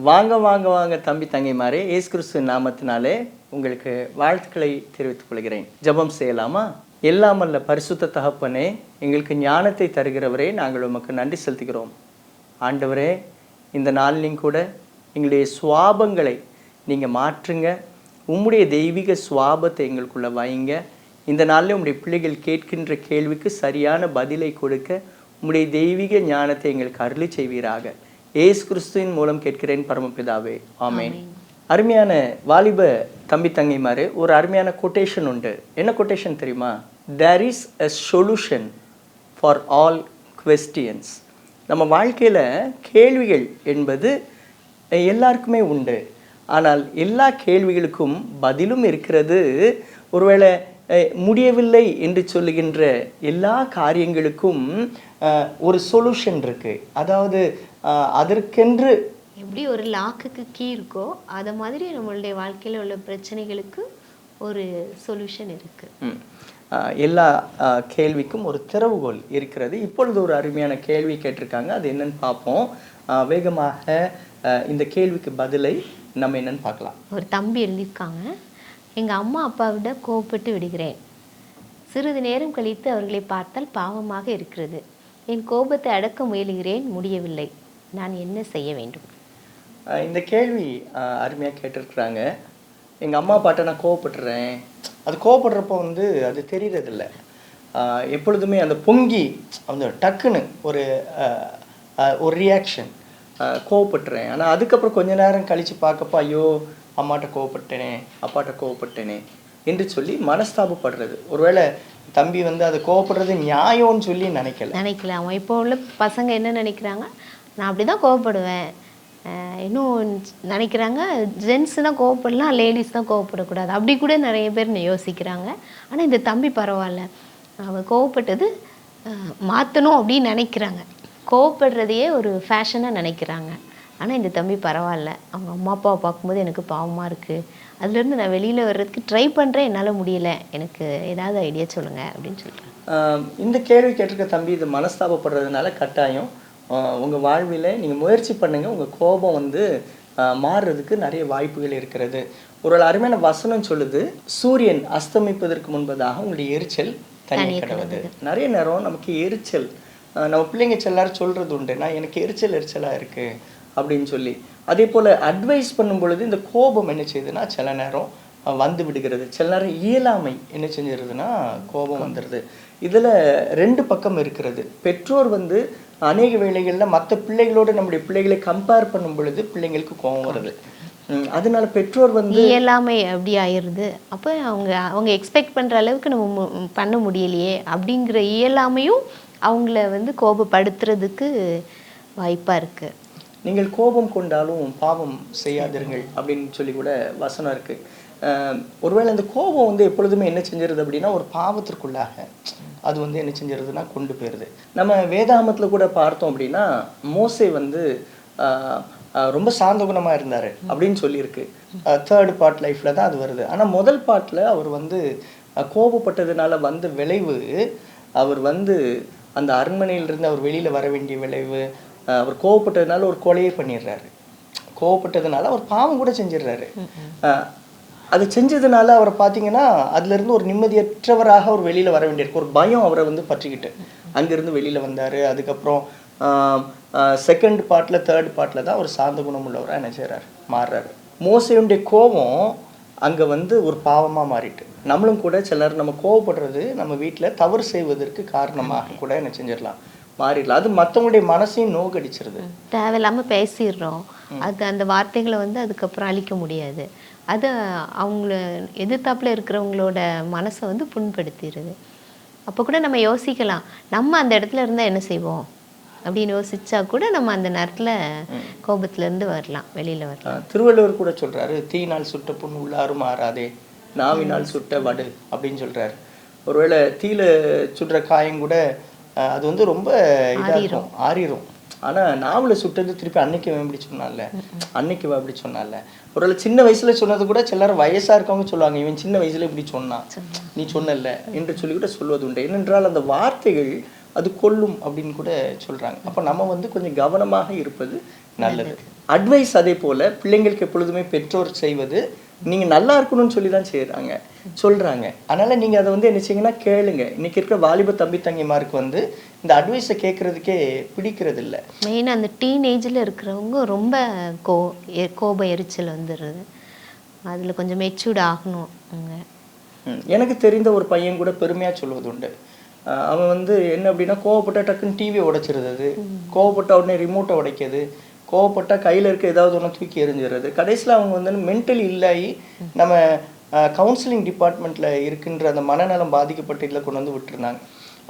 வாங்க வாங்க வாங்க தம்பி தங்கைமாரே, இயேசு கிறிஸ்துவின் நாமத்தினாலே உங்களுக்கு வாழ்த்துக்களை தெரிவித்துக் கொள்கிறேன். ஜெபம் செய்யலாமா? எல்லாம் அல்ல பரிசுத்த தகப்பனே, எங்களுக்கு ஞானத்தை தருகிறவரே, நாங்கள் உமக்கு நன்றி செலுத்துகிறோம். ஆண்டவரே, இந்த நாளிலும் கூட எங்களுடைய சுவாபங்களை நீங்கள் மாற்றுங்க. உம்முடைய தெய்வீக சுவாபத்தை எங்களுக்குள்ள வைங்க. இந்த நாளில் உம்முடைய பிள்ளைகள் கேட்கின்ற கேள்விக்கு சரியான பதிலை கொடுக்க உம்முடைய தெய்வீக ஞானத்தை எங்களுக்கு அருளி செய்வீராக. இயேசு கிறிஸ்துவின் மூலம் கேட்கிறேன் பரமபிதாவே, ஆமென். அருமையான வாலிப தம்பி தங்கைமாரு, ஒரு அருமையான கொட்டேஷன் உண்டு. என்ன கொட்டேஷன் தெரியுமா? There is a solution for all questions. நம்ம வாழ்க்கையில் கேள்விகள் என்பது எல்லாருக்குமே உண்டு. ஆனால் எல்லா கேள்விகளுக்கும் பதிலும் இருக்கிறது. ஒருவேளை முடியவில்லை என்று சொல்லுகின்ற எல்லா காரியங்களுக்கும் ஒரு சொல்யூஷன் இருக்கு. அதாவது அதற்கென்று எப்படி ஒரு லாக்குக்கு கீ இருக்கோ அதை மாதிரி நம்மளுடைய வாழ்க்கையில் உள்ள பிரச்சனைகளுக்கு ஒரு சொல்யூஷன் இருக்கு. எல்லா கேள்விக்கும் ஒரு திறவுகோல் இருக்கிறது. இப்பொழுது ஒரு அருமையான கேள்வி கேட்டிருக்காங்க. அது என்னன்னு பார்ப்போம். வேகமாக இந்த கேள்விக்கு பதிலை நம்ம என்னன்னு பார்க்கலாம். ஒரு தம்பி எழுதியிருக்காங்க, எங்கள் அம்மா அப்பாவிட கோபப்பட்டு விடுகிறேன். சிறிது நேரம் கழித்து அவர்களை பார்த்தால் பாவமாக இருக்கிறது. என் கோபத்தை அடக்க முயலுகிறேன், முடியவில்லை. நான் என்ன செய்ய வேண்டும்? இந்த கேள்வி அருமையாக கேட்டிருக்கிறாங்க. எங்கள் அம்மா அப்பாட்ட நான் கோவப்பட்டுறேன். அது கோவப்படுறப்போ அது தெரியறதில்ல. எப்பொழுதுமே அந்த பொங்கி அந்த டக்குன்னு ஒரு ரியாக்ஷன், கோவப்பட்டுறேன். ஆனால் அதுக்கப்புறம் கொஞ்ச நேரம் கழித்து பார்க்கப்போ, ஐயோ அம்மாட்ட கோவப்பட்டேனே, அப்பாட்ட கோவப்பட்டேனே என்று சொல்லி மனஸ்தாபப்படுறது. ஒருவேளை தம்பி அதை கோவப்படுறது நியாயம்னு சொல்லி நினைக்கல. அவன் இப்போ உள்ள பசங்க என்ன நினைக்கிறாங்க, நான் அப்படி தான் கோவப்படுவேன். இன்னும் நினைக்கிறாங்க ஜென்ஸ் தான் கோவப்படலாம், லேடிஸ் தான் கோவப்படக்கூடாது. அப்படி கூட நிறைய பேர் யோசிக்கிறாங்க. ஆனால் இந்த தம்பி பரவாயில்ல, அவன் கோவப்பட்டது மாற்றணும் அப்படின்னு நினைக்கிறாங்க. கோவப்படுறதையே ஒரு ஃபேஷனாக நினைக்கிறாங்க. ஆனால் இந்த தம்பி பரவாயில்ல, அவங்க அம்மா அப்பாவை பார்க்கும்போது எனக்கு பாவமாக இருக்குது, அதுலேருந்து நான் வெளியில் வர்றதுக்கு ட்ரை பண்ணுறேன், என்னால் முடியலை, எனக்கு ஏதாவது ஐடியா சொல்லுங்கள் அப்படின்னு சொல்கிறேன். இந்த கேள்வி கேட்டிருக்க தம்பி இது மனஸ்தாபப்படுறதுனால கட்டாயம் உங்கள் வாழ்வில் நீங்கள் முயற்சி பண்ணுங்கள். உங்கள் கோபம் மாறுறதுக்கு நிறைய வாய்ப்புகள் இருக்கிறது. ஒரு அருமையான வசனம் சொல்லுது, சூரியன் அஸ்தமிப்பதற்கு முன்பதாக உங்களுடைய எரிச்சல் தனியே கிடவுது. நிறைய நேரம் நமக்கு எரிச்சல், நம்ம பிள்ளைங்க எல்லாரும் சொல்கிறது உண்டு, நான் எனக்கு எரிச்சலாக இருக்குது அப்படின்னு சொல்லி. அதே போல் அட்வைஸ் பண்ணும் பொழுது இந்த கோபம் என்ன செய்யுதுன்னா சில நேரம் வந்து விடுகிறது. சில நேரம் இயலாமை என்ன செஞ்சிருதுன்னா கோபம் வந்துடுது. இதில் ரெண்டு பக்கம் இருக்கிறது. பெற்றோர் அநேக வேளைகளில் மற்ற பிள்ளைகளோடு நம்முடைய பிள்ளைகளை கம்பேர் பண்ணும் பொழுது பிள்ளைங்களுக்கு கோபம் வருது. அதனால பெற்றோர் இயலாமை அப்படி ஆயிடுது. அப்போ அவங்க எக்ஸ்பெக்ட் பண்ணுற அளவுக்கு நம்ம பண்ண முடியலையே அப்படிங்கிற இயலாமையும் அவங்கள கோபப்படுத்துறதுக்கு வாய்ப்பாக இருக்குது. நீங்கள் கோபம் கொண்டாலும் பாவம் செய்யாதிருங்கள் அப்படின்னு சொல்லி கூட வசனம் இருக்குது. ஒருவேளை இந்த கோபம் எப்பொழுதுமே என்ன செஞ்சிருது அப்படின்னா ஒரு பாவத்திற்குள்ளாக அது என்ன செஞ்சிருதுன்னா கொண்டு போயிடுது. நம்ம வேதாகமத்தில் கூட பார்த்தோம் அப்படின்னா மோசே ரொம்ப சாந்த குணமாக இருந்தார் அப்படின்னு சொல்லியிருக்கு. 3rd பார்ட் லைஃப்பில் தான் அது வருது. ஆனால் முதல் பார்ட்டில் அவர் கோபப்பட்டதுனால விளைவு, அவர் அந்த அரண்மனையிலிருந்து அவர் வெளியில் வர வேண்டிய விளைவு, அவர் கோவப்பட்டதுனால ஒரு கொலையை பண்ணிடுறாரு. கோவப்பட்டதுனால அவர் பாவம் கூட செஞ்சிடுறாரு. அது செஞ்சதுனால அவரை பார்த்தீங்கன்னா அதுலேருந்து ஒரு நிம்மதியற்றவராக அவர் வெளியில் வர வேண்டியிருக்கு. ஒரு பயம் அவரை பற்றிக்கிட்டு அங்கேருந்து வெளியில் வந்தார். அதுக்கப்புறம் 2nd பார்ட்டில் 3rd பார்ட்டில் தான் அவர் சாந்த குணம் உள்ளவராக என்ன செய்கிறார், மாறுறாரு. மோசேயுடைய கோபம் அங்கே ஒரு பாவமாக மாறிட்டு, நம்மளும் கூட சிலர் நம்ம கோவப்படுறது நம்ம வீட்டில் தவறு செய்வதற்கு காரணமாக கூட என்ன செஞ்சிடலாம், மாறிடலாம். அது மற்றவங்களுடைய மனசையும் நோக்கடிச்சிருது. தேவையில்லாமல் பேசிடுறோம். அது அந்த வார்த்தைகளை அதுக்கப்புறம் அழிக்க முடியாது. அது அவங்கள எதிர்த்தாப்புல இருக்கிறவங்களோட மனசை புண்படுத்திடுது. அப்போ கூட நம்ம யோசிக்கலாம், நம்ம அந்த இடத்துல இருந்தால் என்ன செய்வோம் அப்படின்னு யோசிச்சா கூட நம்ம அந்த நேரத்தில் கோபத்துலேருந்து வரலாம், வெளியில் வரலாம். திருவள்ளுவர் கூட சொல்கிறாரு, தீயினால் சுட்ட புண் உள்ளாரும் மாறாதே, நாவினால் சுட்ட வடு அப்படின்னு சொல்கிறாரு. ஒருவேளை தீயில சுடுற காயம் கூட அது ரொம்ப இதாகும், ஆறிடும். ஆனால் நாவில் சுட்டது திருப்பி அன்னைக்கு இப்படி சொன்னால, அன்னைக்கு அப்படி சொன்னால. ஒரு சின்ன வயசுல சொன்னது கூட சிலர் வயசாக இருக்கவங்க சொல்லுவாங்க, இவன் சின்ன வயசுல இப்படி சொன்னான், நீ சொன்னல என்று சொல்லி கூட சொல்வது உண்டு. ஏனென்றால் அந்த வார்த்தைகள் அது கொல்லும் அப்படின்னு கூட சொல்கிறாங்க. அப்போ நம்ம கொஞ்சம் கவனமாக இருப்பது நல்லது. அட்வைஸ் அதே போல் பிள்ளைங்களுக்கு எப்பொழுதுமே பெற்றோர் செய்வது நீங்கள் நல்லா இருக்கணும்னு சொல்லி தான் சொல்கிறாங்க. அதனால் நீங்கள் அதை வந்து என்ன செய்யுங்கன்னா கேளுங்க. இன்றைக்கி இருக்கிற வாலிப தம்பி தங்கிமாருக்கு வந்து இந்த அட்வைஸை கேட்குறதுக்கே பிடிக்கிறது இல்லை. மெயினாக அந்த டீனேஜில் இருக்கிறவங்க ரொம்ப கோப எரிச்சல் வந்துடுறது. அதில் கொஞ்சம் மெச்சூர்ட் ஆகணும். எனக்கு தெரிந்த ஒரு பையன் கூட பெருமையாக சொல்வது உண்டு. அவன் வந்து என்ன அப்படின்னா கோவப்பட்ட டக்குன்னு டிவியை உடைச்சிருது, கோவப்பட்ட உடனே ரிமோட்டை உடைக்கிறது, கோவப்பட்டால் கையில் இருக்க ஏதாவது ஒன்று தூக்கி எறிஞ்சிடுறது. கடைசியில் அவங்க வந்து மென்டலி இல்லாகி நம்ம கவுன்சிலிங் டிபார்ட்மெண்ட்டில் இருக்கின்ற அந்த மனநலம் பாதிக்கப்பட்ட இதில் கொண்டு வந்து விட்டுருந்தாங்க.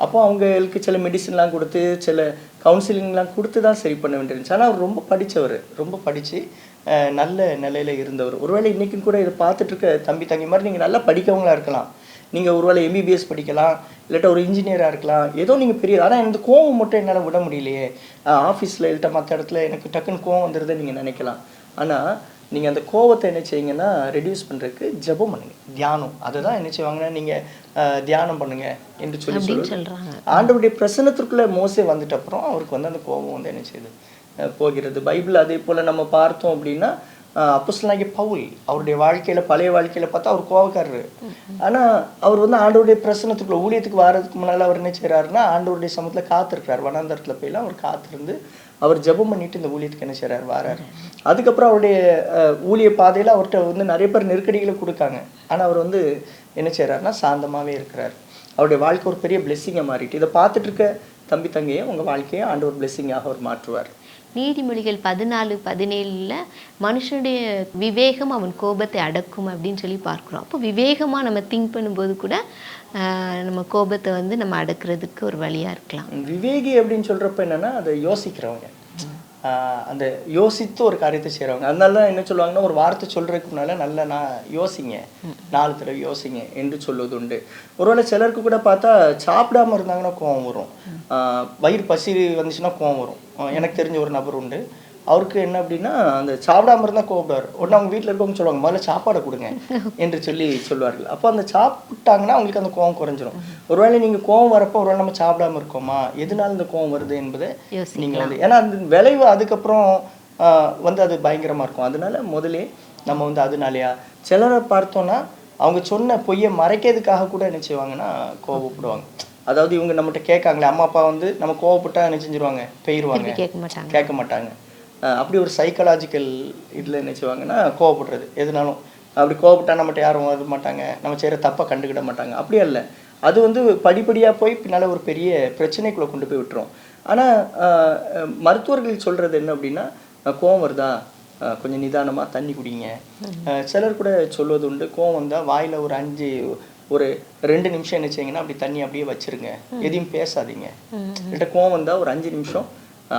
அப்போ அவங்களுக்கு சில மெடிசன்லாம் கொடுத்து சில கவுன்சிலிங்லாம் கொடுத்து தான் சரி பண்ண வேண்டியிருந்துச்சு. ஆனால் அவர் ரொம்ப படித்தவர், ரொம்ப படித்து நல்ல நிலையில் இருந்தவர். ஒருவேளை இன்றைக்கும் கூட இதை பார்த்துட்ருக்க தம்பி தங்கி மாதிரி நீங்கள் நல்லா படிக்கவங்களா இருக்கலாம், நீங்கள் ஒருவேளை எம்பிபிஎஸ் படிக்கலாம், இல்லாட்டா ஒரு இன்ஜினியராக இருக்கலாம், ஏதோ நீங்கள் பெரிய. ஆனால் இந்த கோவம் மட்டும் என்னால் விட முடியலையே, ஆஃபீஸில் இல்லாட்டா மற்ற இடத்துல எனக்கு டக்குன்னு கோவம் வந்துடுதுன்னு நீங்கள் நினைக்கலாம். ஆனால் நீங்கள் அந்த கோவத்தை என்ன செய்யுங்கன்னா சொல்கிறதுக்கு ஜெபம் பண்ணுங்க, தியானம். அதை தான் என்ன செய்வாங்கன்னா நீங்கள் தியானம் பண்ணுங்க என்று சொல்லி சொல்கிறாங்க. ஆண்டவருடைய பிரசன்னத்திற்குள்ளே மோசே வந்துட்ட அப்புறம் அவருக்கு வந்து அந்த கோபம் வந்து என்ன செய்யுது போகிறது. பைபிள் அதே போல் நம்ம பார்த்தோம் அப்படின்னா அப்போஸ்தலனாகிய பவுல் அவருடைய வாழ்க்கையில் பழைய வாழ்க்கையில் பார்த்தா அவர் கோவக்காரரு. ஆனால் அவர் வந்து ஆண்டவருடைய பிரசன்னத்துக்குள்ள ஊழியத்துக்கு வர்றதுக்கு முன்னால் அவர் என்ன செய்கிறாருன்னா ஆண்டவருடைய சமூகத்தில் காத்திருக்கிறார். வனாந்தரத்தில் போயெல்லாம் அவர் காத்திருந்து அவர் ஜெபம் பண்ணிட்டு இந்த ஊழியத்துக்கு என்ன செய்கிறார் வராரு. அதுக்கப்புறம் அவருடைய ஊழிய பாதையில் அவர்கிட்ட வந்து நிறைய பேர் நெருக்கடிகளை கொடுக்காங்க. ஆனால் அவர் வந்து என்ன செய்கிறாருன்னா சாந்தமாகவே இருக்கிறார். அவருடைய வாழ்க்கை ஒரு பெரிய பிளெஸ்ஸிங்காக மாறிட்டு. இதை பார்த்துட்டு இருக்க தம்பி தங்கையை உங்கள் வாழ்க்கையை ஆண்டவர் பிளெஸ்ஸிங்காக அவர் மாற்றுவார். நீதிமொழிகள் 14:17 மனுஷனுடைய விவேகம் அவன் கோபத்தை அடக்கும் அப்படின்னு சொல்லி பார்க்குறோம். அப்போ விவேகமாக நம்ம திங்க் பண்ணும்போது கூட நம்ம கோபத்தை வந்து நம்ம அடக்கிறதுக்கு ஒரு வழியாக இருக்கலாம். விவேகி அப்படின்னு சொல்கிறப்ப என்னென்னா அதை யோசிக்கிறவங்க, அந்த யோசித்து ஒரு காரியத்தை செய்கிறவங்க. அதனால தான் என்ன சொல்லுவாங்கன்னா ஒரு வார்த்தை சொல்கிறதுக்கு முன்னால் நல்லா யோசிங்க, 4 தடவை யோசிங்க என்று சொல்வது உண்டு. ஒருவேளை சிலருக்கு கூட பார்த்தா சாப்பிடாமல் இருந்தாங்கன்னா கோவம் வரும், வயிறு பசி வந்துச்சுன்னா கோவம் வரும். எனக்கு தெரிஞ்ச ஒரு நபர் உண்டு, அவருக்கு என்ன அப்படின்னா அந்த சாப்பிடாம இருந்தால் கோவப்படுவார். உடனே அவங்க வீட்டில் இருக்கவங்க சொல்லுவாங்க முதல்ல சாப்பாடை கொடுங்க என்று சொல்லுவார்கள். அப்போ அந்த சாப்பிட்டாங்கன்னா அவங்களுக்கு அந்த கோவம் குறைஞ்சிரும். ஒருவேளை நீங்கள் கோவம் வரப்போ ஒருவேளை நம்ம சாப்பிடாம இருக்கோமா, எதனால இந்த கோவம் வருது என்பதை நீங்கள் வந்து, ஏன்னா அந்த விளைவு அதுக்கப்புறம் வந்து அது பயங்கரமாக இருக்கும். அதனால முதலே நம்ம வந்து அதனாலயா சிலரை பார்த்தோன்னா அவங்க சொன்ன பொய்யை மறைக்கிறதுக்காக கூட என்ன செய்வாங்கன்னா கோவப்படுவாங்க. அதாவது இவங்க நம்மகிட்ட கேட்காங்களே, அம்மா அப்பா வந்து நம்ம கோவப்பட்டா என்ன செஞ்சிருவாங்க, பெயருவாங்க, கேட்க மாட்டாங்க. அப்படி ஒரு சைக்காலஜிக்கல் இதில் என்ன செய்வாங்கன்னா கோவப்படுறது எதுனாலும். அப்படி கோவப்பட்டால் நம்மகிட்ட யாரும் வர மாட்டாங்க, நம்ம செய்கிற தப்பை கண்டுக்கிட மாட்டாங்க. அப்படியே இல்லை, அது வந்து படிப்படியாக போய் பின்னால் ஒரு பெரிய பிரச்சனைக்குள்ளே கொண்டு போய் விட்டுரும். ஆனால் மருத்துவர்கள் சொல்கிறது என்ன அப்படின்னா கோவம் வருதா கொஞ்சம் நிதானமாக தண்ணி குடிங்க. சிலர் கூட சொல்வது உண்டு, கோவம் வந்தால் வாயில் ஒரு 2 நிமிஷம் என்ன செய்யுங்கன்னா அப்படி தண்ணி அப்படியே வச்சுருங்க, எதையும் பேசாதீங்க. கிட்ட கோவம் வந்தால் ஒரு 5 நிமிஷம்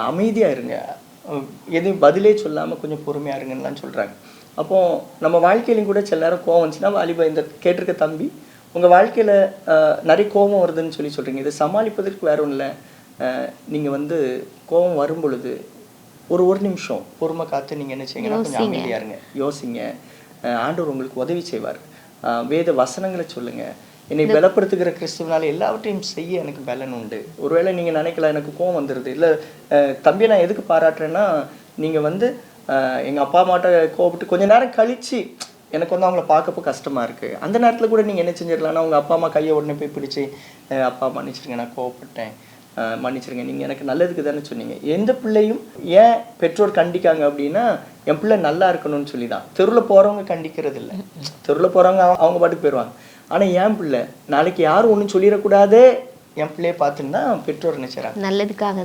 அமைதியாக இருங்க, எதுவும் பதிலே சொல்லாமல் கொஞ்சம் பொறுமையாக இருங்கன்னு சொல்கிறாங்க. அப்போது நம்ம வாழ்க்கையிலையும் கூட சில நேரம் கோவம் வந்துச்சுன்னா, வாலிபா இந்த கேட்டிருக்க தம்பி உங்கள் வாழ்க்கையில் நிறைய கோபம் வருதுன்னு சொல்கிறீங்க, இதை சமாளிப்பதற்கு வேற ஒன்றும் இல்லை. நீங்கள் வந்து கோபம் வரும் பொழுது ஒரு நிமிஷம் பொறுமை காத்து நீங்கள் என்ன செய்யுங்கன்னா கொஞ்சம் அமைதியாக இருங்க, யோசிங்க. ஆண்டவர் உங்களுக்கு உதவி செய்வார். வேத வசனங்களை சொல்லுங்கள். என்னை பலப்படுத்துகிற கிறிஸ்துவனால எல்லாவற்றையும் செய்ய எனக்கு பலன் உண்டு. ஒருவேளை நீங்கள் நினைக்கலாம் எனக்கு கோவம் வந்துடுது, இல்லை தம்பியை நான் எதுக்கு பாராட்டுறேன்னா நீங்கள் வந்து எங்கள் அப்பா அம்மாட்ட கோவப்பட்டு கொஞ்சம் நேரம் கழித்து எனக்கு வந்து அவங்கள பார்க்கப்போ கஷ்டமாக இருக்குது. அந்த நேரத்தில் கூட நீங்கள் என்ன செஞ்சிடலாம்னா உங்கள் அப்பா அம்மா கையை உடனே போய் பிடிச்சி அப்பா மன்னிச்சிருங்க, நான் கோவப்பட்டேன், மன்னிச்சிருங்க, நீங்கள் எனக்கு நல்லதுக்கு தானே சொன்னீங்க. எந்த பிள்ளையும் ஏன் பெற்றோர் கண்டிக்காங்க அப்படின்னா என் பிள்ளை நல்லா இருக்கணும்னு சொல்லி தான். தெருவில் போகிறவங்க கண்டிக்கிறது இல்லை, தெருவில் போகிறவங்க அவங்க பாட்டுக்கு போயிடுவாங்க. ஆனால் என் பிள்ளை நாளைக்கு யாரும் ஒன்றும் சொல்லிடக்கூடாது, என் பிள்ளையை பார்த்துன்னா பெற்றோர் நினைச்சாங்க நல்லதுக்காக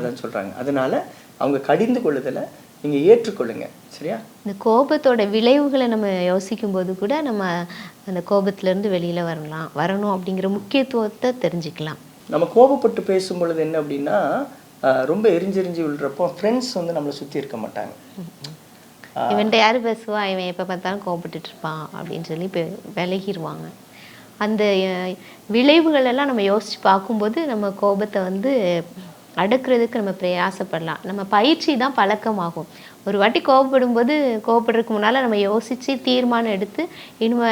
தான் சொல்கிறாங்க. அதனால அவங்க கடிந்து கொள்ளுதலை நீங்கள் ஏற்றுக்கொள்ளுங்க, சரியா? இந்த கோபத்தோட விளைவுகளை நம்ம யோசிக்கும் போது கூட நம்ம அந்த கோபத்திலேருந்து வெளியில் வரணும் அப்படிங்கிற முக்கியத்துவத்தை தெரிஞ்சுக்கலாம். நம்ம கோபப்பட்டு பேசும் பொழுது என்ன அப்படின்னா ரொம்ப எரிஞ்செரிஞ்சு விழுறப்போ ஃப்ரெண்ட்ஸ் வந்து நம்மளை சுற்றி இருக்க மாட்டாங்க. இவன்ட்ட யார் பேசுவா, இவன் எப்போ பார்த்தாலும் கோபப்பட்டு இருப்பான் அப்படின்னு சொல்லி விலகிடுவாங்க. அந்த விளைவுகள் எல்லாம் நம்ம யோசித்து பார்க்கும்போது நம்ம கோபத்தை வந்து அடக்குறதுக்கு நம்ம பிரயாசப்படலாம். நம்ம பயிற்சி தான் பழக்கமாகும். ஒரு வாட்டி கோவப்படும்போது கோவப்படுறதுக்கு முன்னால் நம்ம யோசித்து தீர்மானம் எடுத்து இனிமே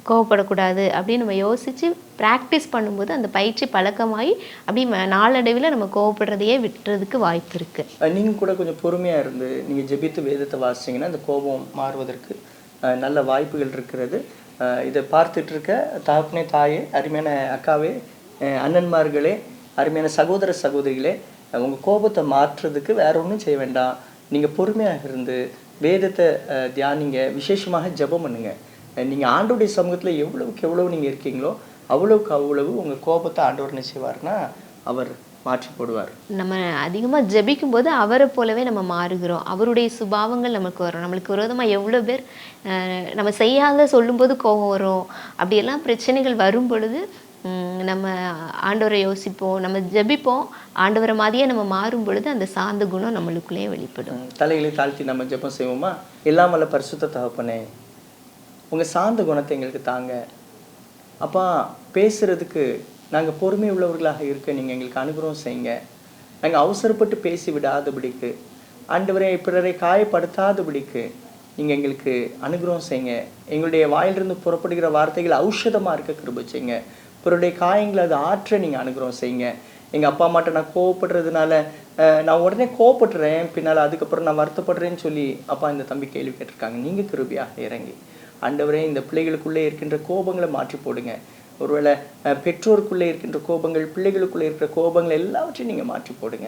கோவப்படக்கூடாது அப்படின்னு நம்ம யோசித்து ப்ராக்டிஸ் பண்ணும்போது அந்த பயிற்சி பழக்கமாகி அப்படி நாளடைவில் நம்ம கோவப்படுறதையே விட்டுறதுக்கு வாய்ப்பு இருக்குது. நீங்கள் கூட கொஞ்சம் பொறுமையாக இருந்து நீங்கள் ஜெபித்து வேதத்தை வாசிச்சிங்கன்னா அந்த கோபம் மாறுவதற்கு நல்ல வாய்ப்புகள் இருக்கிறது. இதை பார்த்துட்டு இருக்க தகப்பனே, தாயே, அருமையான அக்காவே, அண்ணன்மார்களே, அருமையான சகோதர சகோதரிகளே, உங்கள் கோபத்தை மாற்றுறதுக்கு வேற ஒன்றும் செய்ய வேண்டாம். நீங்கள் பொறுமையாக இருந்து வேதத்தை தியானிங்க, விசேஷமாக ஜெபம் பண்ணுங்க. நீங்கள் ஆண்டவருடைய சமூகத்தில் எவ்வளவுக்கு எவ்வளவு நீங்கள் இருக்கீங்களோ அவ்வளவுக்கு அவ்வளவு உங்கள் கோபத்தை ஆண்டவர் என்ன செய்வார்னா அவர் மாற்றி போடுவார். நம்ம அதிகமாக ஜெபிக்கும் போது அவரை போலவே நம்ம மாறுகிறோம். அவருடைய சுபாவங்கள் நமக்கு வரும். நம்மளுக்கு விரோதமாக எவ்வளோ பேர் நம்ம செய்யாத சொல்லும்போது கோபம் வரும். அப்படியெல்லாம் பிரச்சனைகள் வரும் பொழுது நம்ம ஆண்டவரை யோசிப்போம், நம்ம ஜெபிப்போம். ஆண்டவரை மாதிரியே நம்ம மாறும் பொழுது அந்த சாந்த குணம் நம்மளுக்குள்ளேயே வெளிப்படும். தலைகளை தாழ்த்தி நம்ம ஜெபம் செய்வோமா? எல்லாம் வல்ல பரிசுத்த தகப்பனே, உங்கள் சாந்த குணத்தை எங்களுக்கு தாங்க. அப்பா, பேசுகிறதுக்கு நாங்கள் பொறுமை உள்ளவர்களாக இருக்க நீங்கள் எங்களுக்கு அனுகிரகம் செய்யுங்க. நாங்கள் அவசரப்பட்டு பேசி விடாதபடிக்கு, ஆண்டவரை பிறரை காயப்படுத்தாதபடிக்கு நீங்கள் எங்களுக்கு அனுகிரகம் செய்யுங்க. எங்களுடைய வாயிலிருந்து புறப்படுகிற வார்த்தைகள் ஔஷதமாக இருக்க கிருபை செய்யுங்க. பிறருடைய காயங்களை அதை ஆற்ற நீங்கள் அனுகிரகம் செய்யுங்க. எங்கள் அப்பா அம்மாட்ட நான் கோவப்படுறதுனால நான் உடனே கோவப்படுறேன், பின்னால் அதுக்கப்புறம் நான் வருத்தப்படுறேன்னு சொல்லி அப்பா இந்த தம்பி கேள்வி கேட்டிருக்காங்க. நீங்கள் கிருபையாக இறங்கி ஆண்டவரே இந்த பிள்ளைகளுக்குள்ளே இருக்கின்ற கோபங்களை மாற்றி போடுங்க. ஒருவேளை பெற்றோருக்குள்ளே இருக்கின்ற கோபங்கள், பிள்ளைகளுக்குள்ளே இருக்கிற கோபங்கள் எல்லாவற்றையும் நீங்கள் மாற்றி போடுங்க.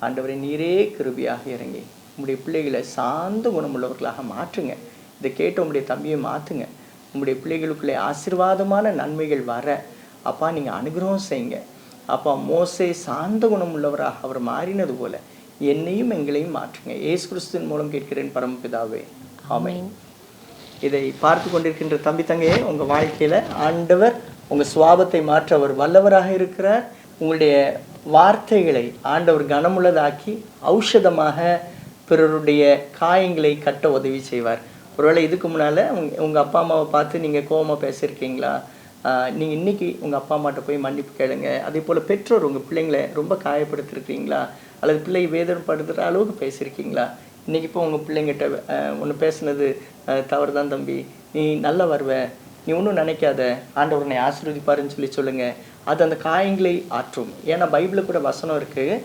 ஆண்டவரே நீரே கிருபையாக இறங்கி உங்களுடைய பிள்ளைகளை சார்ந்த குணமுள்ளவர்களாக மாற்றுங்க. இதை கேட்டு உங்களுடைய தம்பியை மாற்றுங்க. உங்களுடைய பிள்ளைகளுக்குள்ளே ஆசீர்வாதமான நன்மைகள் வர அப்பா நீங்கள் அனுகிரகம் செய்யுங்க. அப்பா, மோசே சார்ந்த குணம் உள்ளவராக அவர் மாறினது போல என்னையும் எங்களையும் மாற்றுங்க. இயேசு கிறிஸ்துவின் மூலம் கேட்கிறேன் பரமபிதாவே, ஆமென். இதை பார்த்து கொண்டிருக்கின்ற தம்பி தங்கையே, உங்கள் வாழ்க்கையில் ஆண்டவர் உங்கள் சுவாபத்தை மாற்ற அவர் வல்லவராக இருக்கிறார். உங்களுடைய வார்த்தைகளை ஆண்டவர் கனமுள்ளதாக்கி ஔஷதமாக பிறருடைய காயங்களை கட்ட உதவி செய்வார். ஒருவேளை இதுக்கு முன்னால் உங்கள் அப்பா அம்மாவை பார்த்து நீங்கள் கோபமாக பேசியிருக்கீங்களா? நீங்கள் இன்றைக்கி உங்கள் அப்பா அம்மாட்ட போய் மன்னிப்பு கேளுங்க. அதே போல் பெற்றோர் உங்கள் பிள்ளைங்களை ரொம்ப காயப்படுத்திருக்கீங்களா? அல்லது பிள்ளை வேதனைப்படுத்துகிற அளவுக்கு பேசியிருக்கீங்களா? இன்றைக்கி இப்போ உங்கள் பிள்ளைங்கிட்ட ஒன்று பேசுனது தவறு தான் தம்பி, நீ நல்லா வருவ, நீ ஒன்றும் நினைக்காத, ஆண்டவர் உன்னை ஆசீர்வதிப்பாருன்னு சொல்லி சொல்லுங்கள். அது அந்த காயங்களை ஆற்றும். ஏன்னா பைபிளில் கூட வசனம் இருக்குது,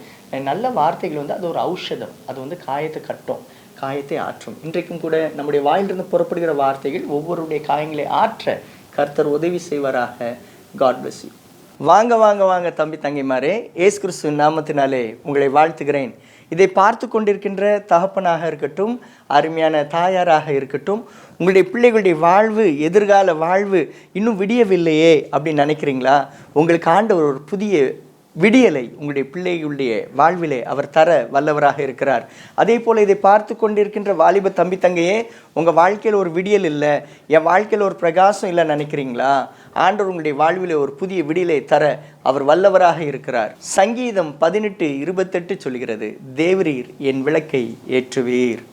நல்ல வார்த்தைகள் வந்து அது ஒரு ஔஷதம், அது வந்து காயத்தை கட்டும், காயத்தை ஆற்றும். இன்றைக்கும் கூட நம்முடைய வாயிலிருந்து புறப்படுகிற வார்த்தைகள் ஒவ்வொருடைய காயங்களை ஆற்ற கர்த்தர் உதவி செய்வாராக. God bless you. வாங்க வாங்க வாங்க தம்பி தங்கைமாரே, இயேசு கிறிஸ்துவின் நாமத்தினாலே உங்களை வாழ்த்துகிறேன். இதை பார்த்து கொண்டிருக்கின்ற தகப்பனாக இருக்கட்டும், அருமையான தாயாராக இருக்கட்டும், உங்களுடைய பிள்ளைகளுடைய வாழ்வு, எதிர்கால வாழ்வு இன்னும் விடியவில்லையே அப்படின்னு நினைக்கிறீங்களா? உங்களுக்கு ஆண்டவர் ஒரு புதிய விடியலை உங்களுடைய பிள்ளைகளுடைய வாழ்விலே அவர் தர வல்லவராக இருக்கிறார். அதே போல் இதை பார்த்து கொண்டிருக்கின்ற வாலிப தம்பி தங்கையே, உங்கள் வாழ்க்கையில் ஒரு விடியல் இல்லை, என் வாழ்க்கையில் ஒரு பிரகாசம் இல்லைன்னு நினைக்கிறீங்களா? ஆண்டவர் உங்களுடைய வாழ்விலே ஒரு புதிய விடியலை தர அவர் வல்லவராக இருக்கிறார். சங்கீதம் 18:28 சொல்கிறது, தேவரீர் என் விளக்கை ஏற்றுவீர்.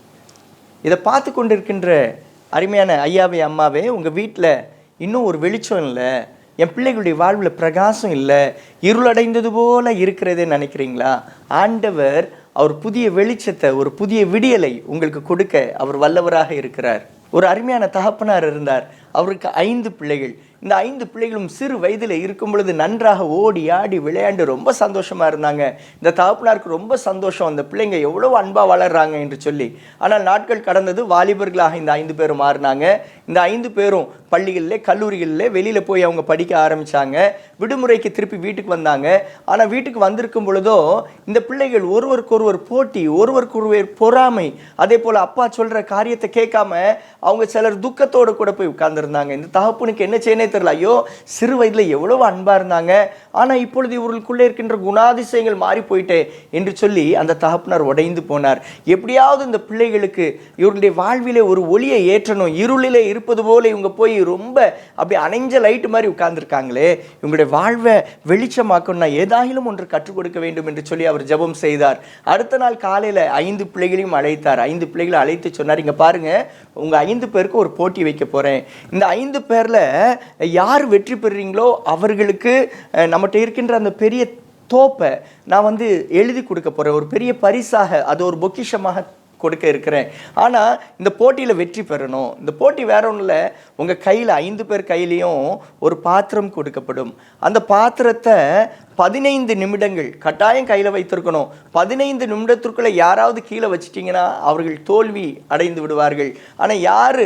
இதை பார்த்து கொண்டிருக்கின்ற அருமையான ஐயாவே, அம்மாவே, உங்கள் வீட்டில் இன்னும் ஒரு வெளிச்சம் இல்லை, என் பிள்ளைகளுடைய வாழ்வில் பிரகாசம் இல்லை, இருளடைந்தது போல இருக்கிறதே நினைக்கிறீங்களா? ஆண்டவர் அவர் புதிய வெளிச்சத்தை, ஒரு புதிய விடியலை உங்களுக்கு கொடுக்க அவர் வல்லவராக இருக்கிறார். ஒரு அருமையான தகப்பனார் இருந்தார். அவருக்கு 5 பிள்ளைகள். இந்த 5 பிள்ளைகளும் சிறு வயதில் இருக்கும் பொழுது நன்றாக ஓடி ஆடி விளையாண்டு ரொம்ப சந்தோஷமாக இருந்தாங்க. இந்த தகப்பனாருக்கு ரொம்ப சந்தோஷம், அந்த பிள்ளைங்க எவ்வளோ அன்பாக வளர்றாங்க என்று சொல்லி. ஆனால் நாட்கள் கடந்தது, வாலிபர்களாக இந்த 5 பேரும் மாறினாங்க. இந்த 5 பேரும் பள்ளிகளில், கல்லூரிகளில் வெளியில் போய் அவங்க படிக்க ஆரம்பித்தாங்க. விடுமுறைக்கு திருப்பி வீட்டுக்கு வந்தாங்க. ஆனால் வீட்டுக்கு வந்திருக்கும் பொழுதோ இந்த பிள்ளைகள் ஒருவருக்கொருவர் போட்டி, ஒருவருக்கொருவர் பொறாமை, அதே போல் அப்பா சொல்கிற காரியத்தை கேட்காம அவங்க சிலர் துக்கத்தோடு கூட போய் உட்கார்ந்துருந்தாங்க. இந்த தகப்பனுக்கு என்ன செய்யனே தெரியல. ஐயோ, சிறு வயதில் எவ்வளவு அன்பா இருந்தாங்க, ஆனால் இப்பொழுது இவர்களுக்குள்ளே இருக்கின்ற குணாதிசயங்கள் மாறி போயிட்டே என்று சொல்லி அந்த தகப்பனார் உடைந்து போனார். எப்படியாவது இந்த பிள்ளைகளுக்கு இவர்களுடைய வாழ்விலே ஒரு ஒளியை ஏற்றணும், இருளிலே இருப்பது போல இவங்க போய் ரொம்ப அப்படி அணைஞ்ச லைட்டு மாதிரி உட்கார்ந்துருக்காங்களே, இவங்களுடைய வாழ்வை வெளிச்சமாக்கணும்னா ஏதாயிலும் ஒன்று கற்றுக் கொடுக்க வேண்டும் என்று சொல்லி அவர் ஜெபம் செய்தார். அடுத்த நாள் காலையில் 5 பிள்ளைகளையும் அழைத்தார். 5 பிள்ளைகளை அழைத்து சொன்னார், இங்கே பாருங்க, உங்கள் 5 பேருக்கு ஒரு போட்டி வைக்க போகிறேன். இந்த 5 பேரில் யார் வெற்றி பெறுறீங்களோ அவர்களுக்கு நம்மகிட்ட இருக்கின்ற அந்த பெரிய தோப்பை நான் வந்து எழுதி கொடுக்க போகிறேன், ஒரு பெரிய பரிசாக, அது ஒரு பொக்கிஷமாக கொடுக்க இருக்கிறேன். ஆனால் இந்த போட்டியில் வெற்றி பெறணும். இந்த போட்டி வேற ஒன்றும் இல்லை, உங்கள் கையில் 5 பேர் கையிலையும் ஒரு பாத்திரம் கொடுக்கப்படும். அந்த பாத்திரத்தை 15 நிமிடங்கள் கட்டாயம் கையில் வைத்திருக்கணும். 15 நிமிடத்திற்குள்ளே யாராவது கீழே வச்சிட்டிங்கன்னா அவர்கள் தோல்வி அடைந்து விடுவார்கள். ஆனால் யார்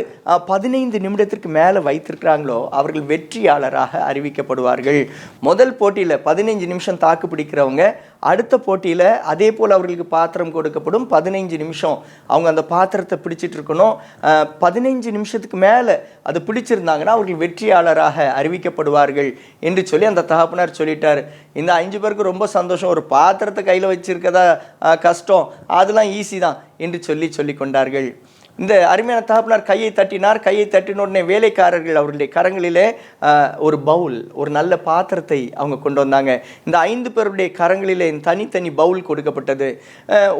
15 நிமிடத்திற்கு மேலே வைத்திருக்கிறாங்களோ அவர்கள் வெற்றியாளராக அறிவிக்கப்படுவார்கள். முதல் போட்டியில் 15 நிமிஷம் தாக்கு பிடிக்கிறவங்க அடுத்த போட்டியில் அதே போல் அவர்களுக்கு பாத்திரம் கொடுக்கப்படும். 15 நிமிஷம் அவங்க அந்த பாத்திரத்தை பிடிச்சிட்டு இருக்கணும். 15 நிமிஷத்துக்கு மேலே அது பிடிச்சிருந்தாங்கன்னா அவர்கள் வெற்றியாளராக அறிவிக்கப்படுவார்கள் என்று சொல்லி அந்த தகப்பனார் சொல்லிட்டார். இந்த 5 பேருக்கு ரொம்ப சந்தோஷம். ஒரு பாத்திரத்தை கையில் வச்சிருக்கதா கஷ்டம், அதெல்லாம் ஈஸி தான் என்று சொல்லி கொண்டார்கள். இந்த அருமையான தகப்பனார் கையை தட்டினார். கையை தட்டின உடனே வேலைக்காரர்கள் அவர்களுடைய கரங்களிலே ஒரு பவுல், ஒரு நல்ல பாத்திரத்தை அவங்க கொண்டு வந்தாங்க. இந்த 5 பேருடைய கரங்களிலே தனித்தனி பவுல் கொடுக்கப்பட்டது.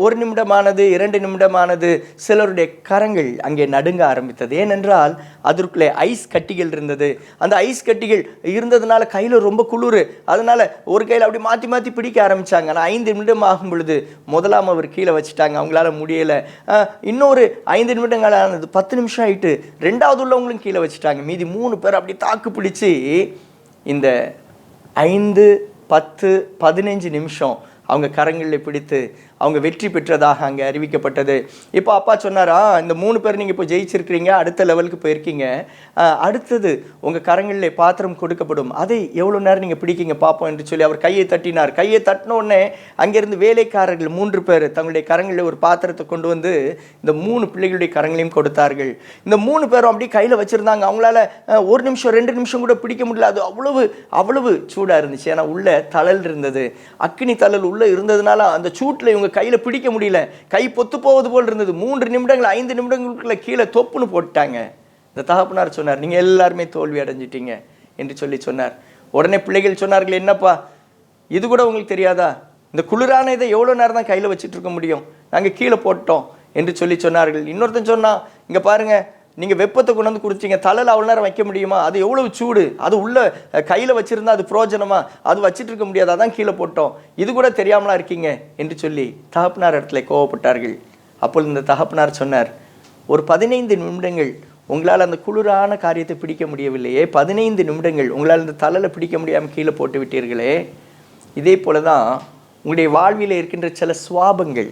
1 நிமிடமானது, 2 நிமிடமானது, சிலருடைய கரங்கள் அங்கே நடுங்க ஆரம்பித்தது. ஏனென்றால் அதற்குள்ளே ஐஸ் கட்டிகள் இருந்தது. அந்த ஐஸ் கட்டிகள் இருந்ததுனால கையில் ரொம்ப குளிர், அதனால ஒரு கையில் அப்படி மாற்றி மாற்றி பிடிக்க ஆரம்பித்தாங்க. ஆனால் 5 நிமிடம் ஆகும் பொழுது முதலாம் அவர் கீழே வச்சுட்டாங்க, அவங்களால முடியலை. இன்னொரு 5 நிமிடங்கள் ஆனது, 10 நிமிஷம் ஆயிட்டு ரெண்டாவது உள்ளவங்களும் கீழே வச்சுட்டாங்க. மீதி 3 பேர் அப்படி தாக்கு பிடிச்சி இந்த 5, 10, 15 நிமிஷம் அவங்க கரங்களில் பிடித்து அவங்க வெற்றி பெற்றதாக அங்கே அறிவிக்கப்பட்டது. இப்போ அப்பா சொன்னாரா, இந்த 3 பேர் நீங்கள் இப்போ ஜெயிச்சிருக்கிறீங்க, அடுத்த லெவலுக்கு போயிருக்கீங்க, அடுத்தது உங்கள் கரங்களில் பாத்திரம் கொடுக்கப்படும், அதை எவ்வளோ நேரம் நீங்கள் பிடிக்கிங்க பார்ப்போம் என்று சொல்லி அவர் கையை தட்டினார். கையை தட்டின உடனே அங்கேருந்து வேலைக்காரர்கள் 3 பேர் தங்களுடைய கரங்களில் ஒரு பாத்திரத்தை கொண்டு வந்து இந்த 3 பிள்ளைகளுடைய கரங்களையும் கொடுத்தார்கள். இந்த 3 பேரும் அப்படி கையில் வச்சுருந்தாங்க. அவங்களால 1 நிமிஷம் 2 நிமிஷம் கூட பிடிக்க முடியல. அது அவ்வளவு சூடாக இருந்துச்சு. ஏன்னா உள்ள தழல் இருந்தது, அக்கினி தழல் உள்ளே இருந்ததுனால அந்த சூட்டில் இவங்க கையில் பிடிக்க முடியல. கை பொத்து போவது போல் இருந்தது. 3 நிமிடங்கள் 5 நிமிடங்களுக்குள்ள கீழே தொப்புன்னு போட்டாங்க. இந்த தகப்பனார் சொன்னார், நீங்கள் எல்லாருமே தோல்வி அடைஞ்சிட்டீங்க என்று சொன்னார். உடனே பிள்ளைகள் சொன்னார்கள், என்னப்பா இது கூட உங்களுக்கு தெரியாதா? இந்த குளிரான இதை எவ்வளோ நேரம் தான் கையில் வச்சுட்டு இருக்க முடியும், நாங்கள் கீழே போட்டோம் என்று சொன்னார்கள். இன்னொருத்தன் சொன்னா, இங்கே பாருங்க, நீங்கள் வெப்பத்தை கொண்டு வந்து கொடுத்தீங்க, தலையில் அவ்வளோ நேரம் வைக்க முடியுமா? அது எவ்வளவு சூடு, அது உள்ள கையில் வச்சுருந்தா அது பிரயோஜனமா? அது வச்சுட்டு இருக்க முடியாது, அதான் கீழே போட்டோம், இது கூட தெரியாமலா இருக்கீங்க என்று சொல்லி தகப்பனார் இடத்துல கோவப்பட்டார்கள். அப்பொழுது இந்த தகப்பனார் சொன்னார், ஒரு 15 நிமிடங்கள் உங்களால் அந்த குளிரான காரியத்தை பிடிக்க முடியவில்லையே, 15 நிமிடங்கள் உங்களால் இந்த தலையில் பிடிக்க முடியாமல் கீழே போட்டு விட்டீர்களே, இதே போல தான் உங்களுடைய வாழ்வில் இருக்கின்ற சில சுவாபங்கள்,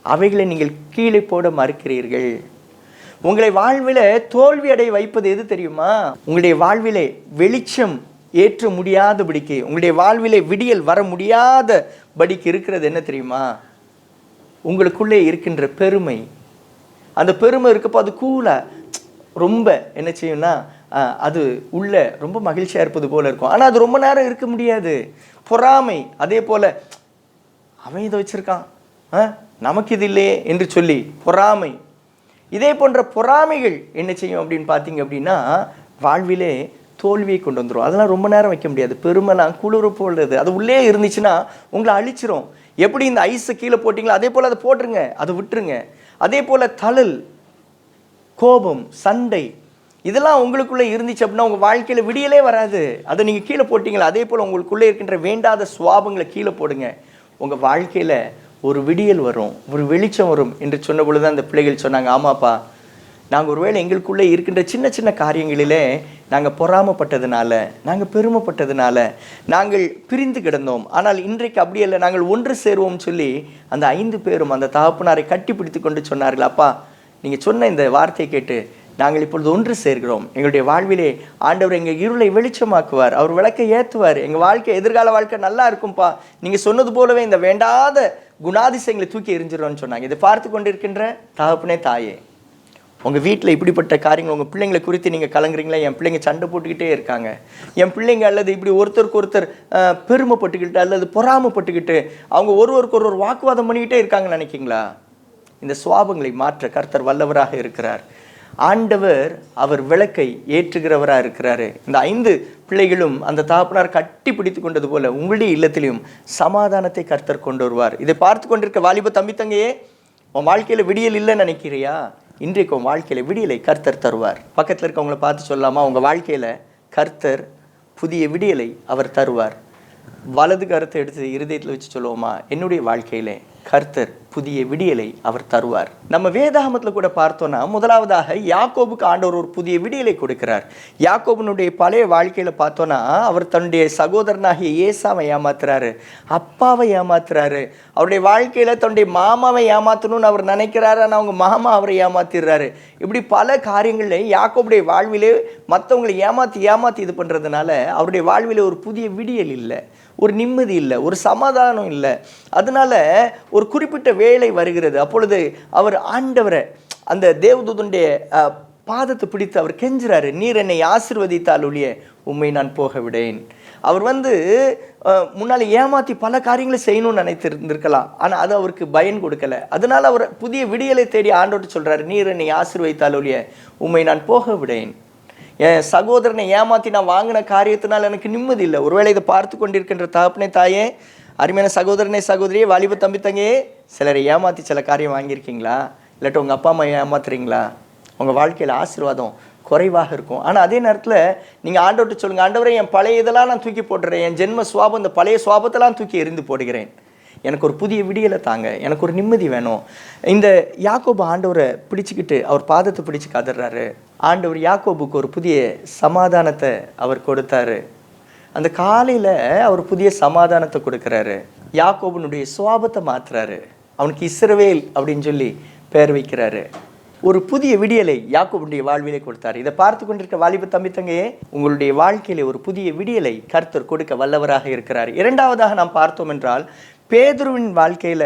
அவைகளை நீங்கள் கீழே போட மறுக்கிறீர்கள். உங்களை வாழ்வில் தோல்வி அடைய வைப்பது எது தெரியுமா? உங்களுடைய வாழ்விலே வெளிச்சம் ஏற்ற முடியாதபடிக்கு, உங்களுடைய வாழ்விலே விடியல் வர முடியாதபடிக்கு இருக்கிறது என்ன தெரியுமா? உங்களுக்குள்ளே இருக்கின்ற பெருமை. அந்த பெருமை இருக்கப்போ அது ரொம்ப என்ன செய்யும்னா, அது உள்ள ரொம்ப மகிழ்ச்சியாக இருப்பது போல இருக்கும். ஆனால் அது ரொம்ப நேரம் இருக்க முடியாது. பொறாமை அதே போல, அவன் இதை வச்சிருக்கான், நமக்கு இது இல்லையே என்று சொல்லி பொறாமை. இதே போன்ற பொறாமைகள் என்ன செய்யும் அப்படின்னு பார்த்தீங்க அப்படின்னா, வாழ்விலே தோல்வியை கொண்டு வந்துடும். அதெல்லாம் ரொம்ப நேரம் வைக்க முடியாது. பெருமைலாம் குளிர் போடுறது, அது உள்ளே இருந்துச்சுன்னா உங்களை அழிச்சிரும். எப்படி இந்த ஐஸை கீழே போட்டிங்களோ அதே போல் அதை போட்டுருங்க, அதை விட்டுருங்க. அதே போல் தழல், கோபம், சண்டை, இதெல்லாம் உங்களுக்குள்ளே இருந்துச்சு அப்படின்னா உங்கள் வாழ்க்கையில் விடியலே வராது. அதை நீங்கள் கீழே போட்டிங்களா, அதே போல் உங்களுக்குள்ளே இருக்கின்ற வேண்டாத சுவாபங்களை கீழே போடுங்க. உங்கள் வாழ்க்கையில் ஒரு விடியல் வரும், ஒரு வெளிச்சம் வரும் என்று சொன்ன பொழுது அந்த பிள்ளைகள் சொன்னாங்க, ஆமாப்பா, நாங்கள் ஒருவேளை எங்களுக்குள்ளே இருக்கின்ற சின்ன சின்ன காரியங்களிலே நாங்கள் பொறாமப்பட்டதுனால, நாங்கள் பெருமைப்பட்டதுனால நாங்கள் பிரிந்து கிடந்தோம். ஆனால் இன்றைக்கு அப்படி இல்லை, நாங்கள் ஒன்று சேருவோம் சொல்லி அந்த 5 பேரும் அந்த தகப்பனாரை கட்டி பிடித்து கொண்டு சொன்னார்கள், அப்பா நீங்கள் சொன்ன இந்த வார்த்தையை கேட்டு நாங்கள் இப்பொழுது ஒன்று சேர்கிறோம். எங்களுடைய வாழ்விலே ஆண்டவர் எங்கள் இருளை வெளிச்சமாக்குவார், அவர் விளக்கை ஏற்றுவார், எங்கள் வாழ்க்கை, எதிர்கால வாழ்க்கை நல்லா இருக்கும்பா, நீங்கள் சொன்னது போலவே இந்த வேண்டாத குணாதிசயங்களை தூக்கி எரிஞ்சிடறோன்னு சொன்னாங்க. இதை பார்த்து கொண்டிருக்கின்ற தகப்பனே, தாயே, உங்கள் வீட்டில் இப்படிப்பட்ட காரியங்கள், உங்கள் பிள்ளைங்களை குறித்து நீங்கள் கலங்குறீங்களா? என் பிள்ளைங்க சண்டை போட்டுக்கிட்டே இருக்காங்க, என் பிள்ளைங்க அல்லது இப்படி ஒருத்தருக்கு ஒருத்தர் பெருமைப்பட்டுக்கிட்டு அல்லது பொறாமப்பட்டுக்கிட்டு அவங்க ஒருவருக்கு ஒருவர் வாக்குவாதம் பண்ணிக்கிட்டே இருக்காங்கன்னு நினைக்கிங்களா? இந்த சுவாபங்களை மாற்ற கர்த்தர் வல்லவராக இருக்கிறார். ஆண்டவர் அவர் விளக்கை ஏற்றுகிறவராக இருக்கிறாரு. இந்த 5 பிள்ளைகளும் அந்த தகப்பனார் கட்டி பிடித்து கொண்டது போல உங்களுடைய இல்லத்திலையும் சமாதானத்தை கர்த்தர் கொண்டு வருவார். இதை பார்த்து கொண்டிருக்க வாலிப தம்பி தங்கையே, உன் வாழ்க்கையில் விடியல் இல்லைன்னு நினைக்கிறியா? இன்றைக்கு உன் வாழ்க்கையில் விடியலை கர்த்தர் தருவார். பக்கத்தில் இருக்கவங்களை பார்த்து சொல்லாமா, உங்கள் வாழ்க்கையில் கர்த்தர் புதிய விடியலை அவர் தருவார். வலது கருத்தை எடுத்து இருதயத்தில் வச்சு சொல்லுவோமா, என்னுடைய வாழ்க்கையிலே கர்த்தர் புதிய விடியலை அவர் தருவார். நம்ம வேதாகமத்தில் கூட பார்த்தோம்னா, முதலாவதாக யாக்கோபுக்கு ஆண்டவர் ஒரு புதிய விடியலை கொடுக்கிறார். யாக்கோபனுடைய பழைய வாழ்க்கையில பார்த்தோன்னா, அவர் தன்னுடைய சகோதரனாகிய ஏசாவை ஏமாத்துறாரு, அப்பாவை ஏமாத்துறாரு. அவருடைய வாழ்க்கையில தன்னுடைய மாமாவை ஏமாத்தணும்னு அவர் நினைக்கிறாரு, ஆனால் அவங்க மாமா அவரை ஏமாத்திடுறாரு. இப்படி பல காரியங்கள்ல யாக்கோபுடைய வாழ்விலே மற்றவங்களை ஏமாத்தி இது பண்றதுனால அவருடைய வாழ்விலே ஒரு புதிய விடியல் இல்லை, ஒரு நிம்மதி இல்லை, ஒரு சமாதானம் இல்லை. அதனால ஒரு குறிப்பிட்ட வேளை வருகிறது. அப்பொழுது அவர் ஆண்டவரை, அந்த தேவதூதனுடைய பாதத்தை பிடித்து அவர் கெஞ்சுறாரு, நீர் என்னை ஆசீர்வதித்தால் ஒழிய உம்மை நான் போக விடேன். அவர் முன்னால் ஏமாற்றி பல காரியங்களை செய்யணும்னு நினைத்திருந்திருக்கலாம், ஆனால் அது அவருக்கு பயன் கொடுக்கல. அதனால அவர் புதிய விடியலை தேடி ஆண்டோட்டு சொல்றாரு, நீர் என்னை ஆசீர்வதித்தால் ஒழிய உம்மை நான் போக விடேன். என் சகோதரனை ஏமாற்றி நான் வாங்கின காரியத்தினால் எனக்கு நிம்மதி இல்லை. ஒருவேளை இதை பார்த்து கொண்டிருக்கின்ற தகப்பனே, தாயே, அருமையான சகோதரனே, சகோதரியே, வாலிப தம்பி தங்கையே, சிலரை ஏமாற்றி சில காரியம் வாங்கியிருக்கீங்களா? இல்லாட்டி உங்கள் அப்பா அம்மா ஏமாத்துறீங்களா? உங்கள் வாழ்க்கையில் ஆசீர்வாதம் குறைவாக இருக்கும். ஆனால் அதே நேரத்தில் நீங்கள் ஆண்டவர்கிட்ட சொல்லுங்கள், ஆண்டவரே, என் பழைய இதெல்லாம் நான் தூக்கி போட்டுறேன், என் ஜென்ம சுவாபம், இந்த பழைய சுவாபத்தெல்லாம் தூக்கி எறிந்து போடுகிறேன், எனக்கு ஒரு புதிய விடியலை தாங்க, எனக்கு ஒரு நிம்மதி வேணும். இந்த யாக்கோபு ஆண்டவரை பிடிச்சிக்கிட்டு அவர் பாதத்தை பிடிச்சி கதறாரு. ஆண்டவர் யாக்கோபுக்கு ஒரு புதிய சமாதானத்தை அவர் கொடுத்தாரு. அந்த காலையில் அவர் புதிய சமாதானத்தை கொடுக்குறாரு. யாக்கோபனுடைய சுவாபத்தை மாற்றுறாரு. அவனுக்கு இஸ்ரவேல் அப்படின்னு சொல்லி பெயர் வைக்கிறாரு. ஒரு புதிய விடியலை யாக்கோபுடைய வாழ்விலே கொடுத்தார். இதை பார்த்து கொண்டிருக்க வாலிப தம்பி தங்கையே, உங்களுடைய வாழ்க்கையிலே ஒரு புதிய விடியலை கர்த்தர் கொடுக்க வல்லவராக இருக்கிறார். இரண்டாவதாக நாம் பார்த்தோம் என்றால், பேதுருவின் வாழ்க்கையில